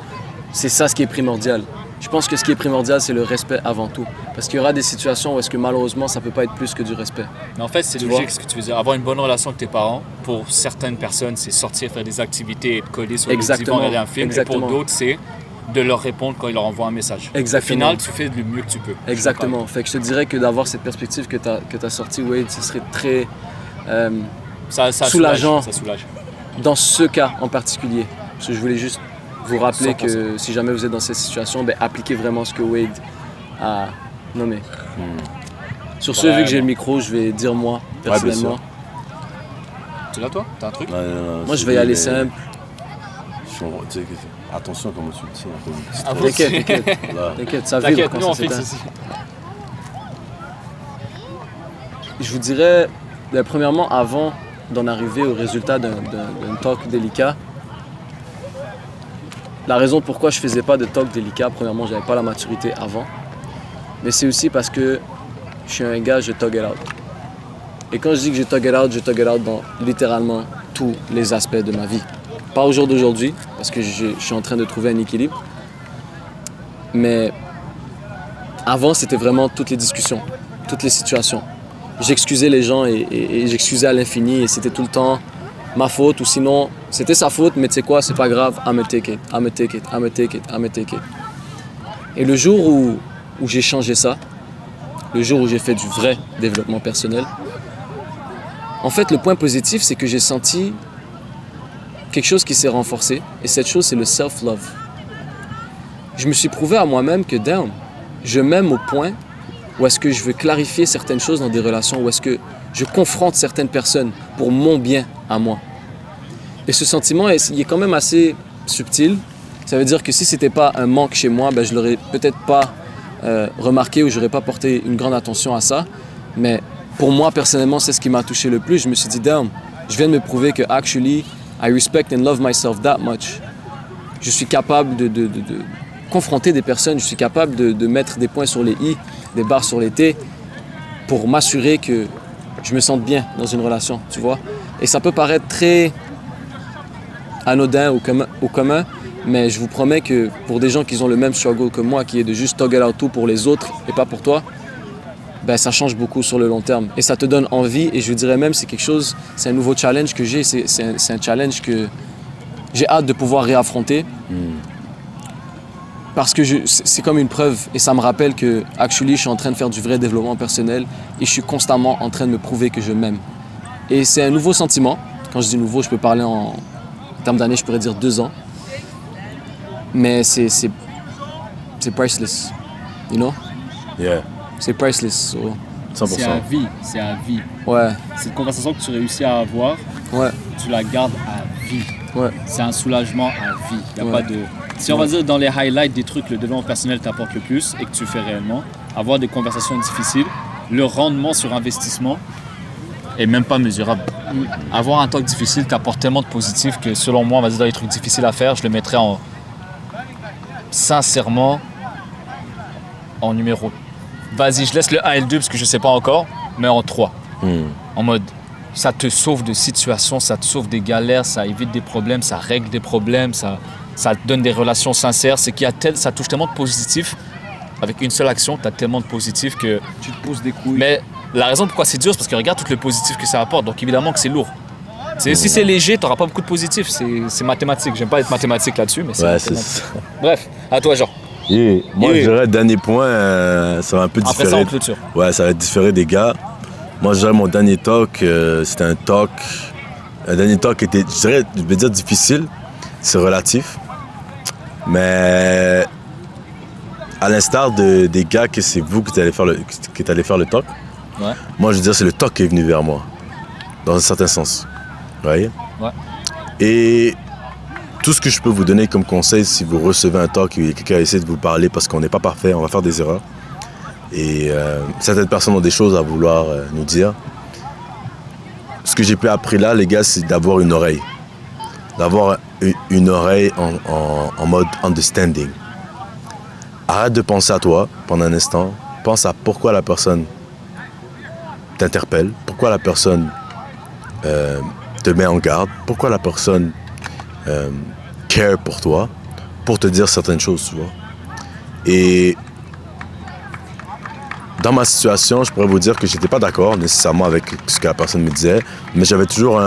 c'est ça ce qui est primordial. Je pense que ce qui est primordial, c'est le respect avant tout. Parce qu'il y aura des situations où est-ce que malheureusement, ça peut pas être plus que du respect. Mais en fait, c'est Tu logique vois? ce que tu veux dire. Avoir une bonne relation avec tes parents, pour certaines personnes, c'est sortir, faire des activités, être collé sur le divan, Exactement. regarder un film. Et Exactement. pour d'autres, c'est de leur répondre quand ils leur envoient un message. Exactement. Au final, tu fais du mieux que tu peux. Exactement. Fait que je te dirais que d'avoir cette perspective que tu as sorti, Wade, ce serait très Ça soulageant soulage. dans ce cas en particulier. Parce que je voulais juste vous rappeler 100%. que si jamais vous êtes dans cette situation, ben, appliquez vraiment ce que Wade a nommé. Sur ce, vu que j'ai le micro, je vais dire moi, personnellement. Tu l'as toi? T'as un truc? Moi, je vais y aller simple. Attention comment tu le tiens. T'inquiète, ça vibre T'inquiète, quand nous on ça fixe s'éteint. ici. Je vous dirais, premièrement, avant d'en arriver au résultat d'un talk délicat, la raison pourquoi je faisais pas de talk délicat, premièrement, j'avais pas la maturité avant, mais c'est aussi parce que je suis un gars, je tug it out. Et quand je dis que je tug it out dans littéralement tous les aspects de ma vie. Pas au jour d'aujourd'hui, parce que je suis en train de trouver un équilibre, mais avant, c'était vraiment toutes les discussions, toutes les situations. J'excusais les gens et j'excusais à l'infini et c'était tout le temps ma faute ou sinon c'était sa faute, mais tu sais quoi, c'est pas grave, I'm a take it, I'm a take it, I'm a take it, I'm a take it. Et le jour où j'ai changé ça, le jour où j'ai fait du vrai développement personnel, en fait, le point positif, c'est que j'ai senti quelque chose qui s'est renforcé et cette chose, c'est le self-love. Je me suis prouvé à moi-même que, damn, je m'aime au point où est-ce que je veux clarifier certaines choses dans des relations, où est-ce que je confronte certaines personnes pour mon bien à moi. Et ce sentiment, il est quand même assez subtil. Ça veut dire que si c'était pas un manque chez moi, ben je l'aurais peut-être pas remarqué ou j'aurais pas porté une grande attention à ça. Mais pour moi, personnellement, c'est ce qui m'a touché le plus. Je me suis dit, damn, je viens de me prouver que actually, I respect and love myself that much. Je suis capable de confronter des personnes, je suis capable de mettre des points sur les i, des barres sur les t, pour m'assurer que je me sente bien dans une relation, tu vois. Et ça peut paraître très anodin ou commun, mais je vous promets que pour des gens qui ont le même struggle que moi, qui est de juste toggle out tout pour les autres et pas pour toi, ben ça change beaucoup sur le long terme. Et ça te donne envie, et je dirais même c'est quelque chose, c'est un nouveau challenge que j'ai, c'est un challenge que j'ai hâte de pouvoir réaffronter. Parce que c'est comme une preuve et ça me rappelle que actually, je suis en train de faire du vrai développement personnel et je suis constamment en train de me prouver que je m'aime. Et c'est un nouveau sentiment. Quand je dis nouveau, je peux parler en termes d'années, je pourrais dire 2 ans. Mais c'est priceless, you know? Yeah. C'est priceless. So. 100%. C'est à vie. Ouais, Cette conversation que tu réussis à avoir, ouais, tu la gardes à vie. ouais. C'est un soulagement à vie. Il y a Ouais. pas de... Si on va dire dans les highlights des trucs, le développement personnel t'apporte le plus et que tu fais réellement, avoir des conversations difficiles, le rendement sur investissement est même pas mesurable. Avoir un talk difficile t'apporte tellement de positif que selon moi, on va dire dans les trucs difficiles à faire, je le mettrais sincèrement en numéro. Vas-y, je laisse le 1 et le 2 parce que je sais pas encore, mais en 3. En mode, ça te sauve de situations, ça te sauve des galères, ça évite des problèmes, ça règle des problèmes, ça te donne des relations sincères. C'est qu'il y a ça touche tellement de positifs. Avec une seule action, tu as tellement de positifs que... Tu te poses des couilles. Mais la raison pourquoi c'est dur, c'est parce que regarde tout le positif que ça apporte. Donc évidemment que c'est lourd. Si c'est léger, tu n'auras pas beaucoup de positifs. C'est mathématique. J'aime pas être mathématique là-dessus, mais c'est mathématique. Ça. Bref, à toi, Jean. Moi, je dirais, dernier point, ça va un peu Après différer. ça, on clôture. Ouais, ça va être différé des gars. Moi, je dirais, mon dernier talk, c'était un talk. Un dernier talk était, je vais dire difficile. C'est relatif. Mais à l'instar des gars que c'est vous qui allez faire le talk, Ouais. moi, je veux dire, c'est le talk qui est venu vers moi. Dans un certain sens. Vous voyez? Ouais. Et tout ce que je peux vous donner comme conseil, si vous recevez un talk et quelqu'un essaie de vous parler parce qu'on n'est pas parfait, on va faire des erreurs. Et certaines personnes ont des choses à vouloir nous dire. Ce que j'ai pu appris là, les gars, c'est d'avoir une oreille. D'avoir une oreille en mode understanding. Arrête de penser à toi pendant un instant. Pense à pourquoi la personne t'interpelle, pourquoi la personne te met en garde, pourquoi la personne care pour toi, pour te dire certaines choses, tu vois. Et dans ma situation, je pourrais vous dire que j'étais pas d'accord nécessairement avec ce que la personne me disait, mais j'avais toujours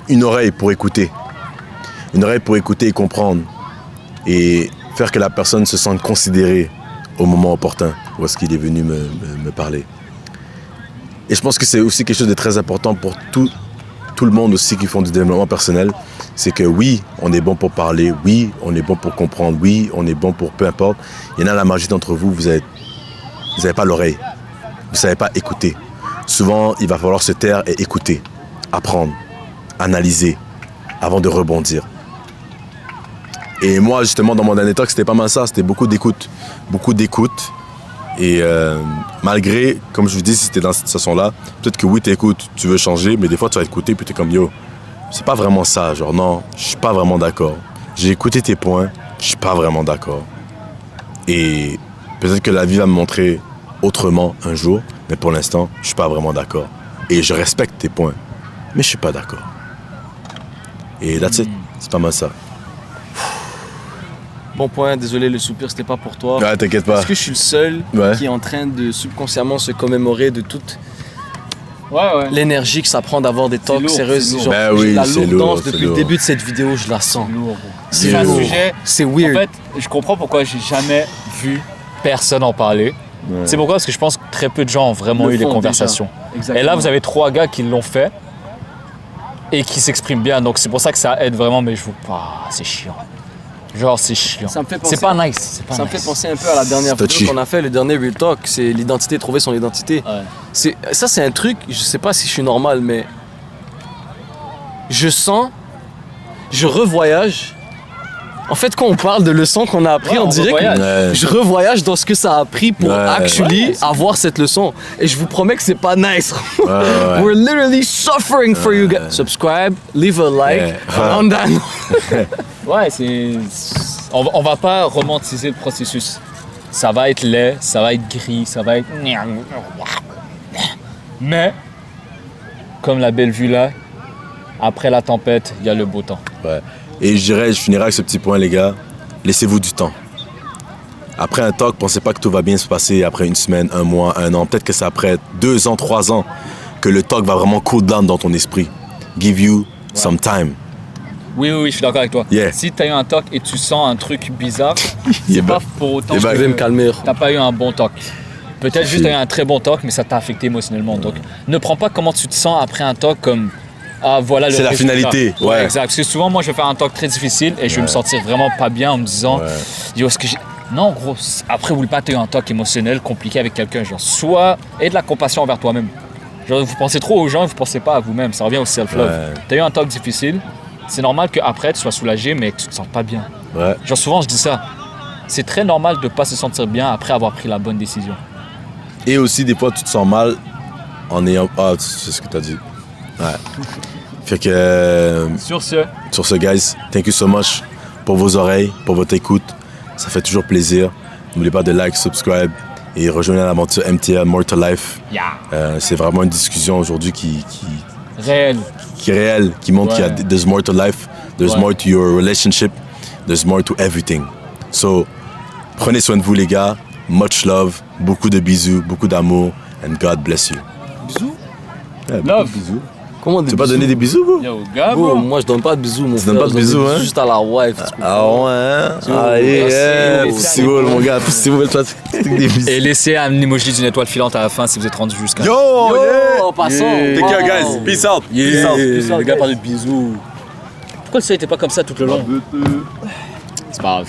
une oreille pour écouter. Une oreille pour écouter et comprendre. et faire que la personne se sente considérée au moment opportun où est-ce qu'il est venu me parler. Et je pense que c'est aussi quelque chose de très important pour tout le monde aussi qui font du développement personnel. C'est que oui, on est bon pour parler, oui, on est bon pour comprendre, oui, on est bon pour peu importe. Il y en a la majorité d'entre vous, vous avez pas l'oreille. Vous ne savez pas écouter. Souvent, il va falloir se taire et écouter, apprendre, analyser avant de rebondir. Et moi, justement, dans mon dernier talk, c'était pas mal ça. C'était beaucoup d'écoute. Beaucoup d'écoute. Et malgré, comme je vous dis, si c'était dans cette situation-là, peut-être que oui, t'écoutes, tu veux changer, mais des fois, tu vas écouter, puis t'es comme, yo, c'est pas vraiment ça. Genre, non, je suis pas vraiment d'accord. J'ai écouté tes points, je suis pas vraiment d'accord. Et peut-être que la vie va me montrer autrement un jour, mais pour l'instant, je suis pas vraiment d'accord. Et je respecte tes points, mais je suis pas d'accord. Et that's it. C'est pas mal ça. Bon point, désolé, le soupir, c'était pas pour toi. Ouais, t'inquiète pas. Est-ce que je suis le seul Ouais. qui est en train de subconsciemment se commémorer de toute Ouais. l'énergie que ça prend d'avoir des talks lourd, sérieux? c'est lourd. Genre, Ben oui, j'ai la c'est lourdance lourd, c'est depuis le lourd. début de cette vidéo, je la sens. Lourd. C'est C'est un lourd. sujet. C'est weird. En fait, je comprends pourquoi j'ai jamais vu personne en parler. Ouais. C'est pourquoi parce que je pense que très peu de gens ont vraiment Le eu les font conversations. déjà. Exactement. Et là, vous avez 3 gars qui l'ont fait et qui s'expriment bien. Donc c'est pour ça que ça aide vraiment. Mais je vous c'est chiant. Genre c'est chiant. Ça me fait penser- C'est pas nice. C'est pas Ça me nice. fait penser un peu à la dernière C'est touchy. vidéo qu'on a fait, le dernier Real Talk, c'est l'identité, trouver son identité. Ouais. Ça, c'est un truc, je sais pas si je suis normal, mais je revoyage. En fait, quand on parle de leçons qu'on a appris, Ouais, on on dirait revoyage. que Ouais. je revoyage dans ce que ça a pris pour Ouais. actually avoir cette leçon. Et je vous promets que c'est pas nice. Ouais, ouais. We're literally suffering for you guys. Subscribe, leave a like. Yeah. On that. Ouais, on va pas romantiser le processus. Ça va être laid, ça va être gris, ça va être. Mais, comme la belle vue là, après la tempête, il y a le beau temps. Ouais. Et je finirai avec ce petit point, les gars. Laissez-vous du temps. Après un talk, pensez pas que tout va bien se passer après une semaine, un mois, un an. Peut-être que c'est après 2 ans, 3 ans que le talk va vraiment cool down dans ton esprit. Give you some time. Oui, je suis d'accord avec toi. Yeah. Si tu as eu un talk et tu sens un truc bizarre, Yeah, c'est pas bah. pour autant Yeah, bah. Je vais me que calmer. t'as pas eu un bon talk. Peut-être juste t'as eu un très bon talk, mais ça t'a affecté émotionnellement. Donc, ne prends pas comment tu te sens après un talk comme voilà le C'est la résultat. finalité, ouais. Exact. Parce que souvent, moi, je vais faire un talk très difficile et je vais me sentir vraiment pas bien en me disant, Ouais. yo, est-ce que j'ai... Non, gros, après, oublie pas, t'as eu un talk émotionnel compliqué avec quelqu'un. Genre, soit aie de la compassion envers toi-même. Genre, vous pensez trop aux gens, vous pensez pas à vous-même. Ça revient au self-love. Ouais. T'as eu un talk difficile, c'est normal qu'après, tu sois soulagé, mais que tu te sens pas bien. Ouais. Genre, souvent, je dis ça. C'est très normal de pas se sentir bien après avoir pris la bonne décision. Et aussi, des fois, tu te sens mal en ayant... Ah, c'est ce que t'as dit. Ouais. Fait que... Sur ce, Sur ce, guys, thank you so much pour vos oreilles, pour votre écoute. Ça fait toujours plaisir. N'oubliez pas de like, subscribe et rejoindre l'aventure MTL More to Life. C'est vraiment une discussion aujourd'hui qui réel. est réelle, qui montre Ouais. qu'il y a there's more to life, there's Ouais. more to your relationship, there's more to everything. So, prenez soin de vous, les gars. Much love, beaucoup de bisous, beaucoup d'amour, and God bless you. Bisous? Ouais, beaucoup Love. de bisous. Comment Tu veux pas donner des bisous, vous? Yo, gars, Bro, bro. moi je donne pas de bisous, mon frère. donnes pas de Je donne bisous, des hein? Juste à la wife. tu comprends? Ah ouais, hein? Yo, Allez, merci, poussez vous, mon gars, poussez vous, toi, c'est des bisous. Et laissez un emoji d'une étoile filante à la fin si vous êtes rendu jusqu'à Yo, Yo, yeah! en passant. Take care, wow. guys. Peace out. Yeah. Peace out. Les gars parlaient de bisous. Pourquoi le ciel était pas comme ça tout le long? C'est pas grave.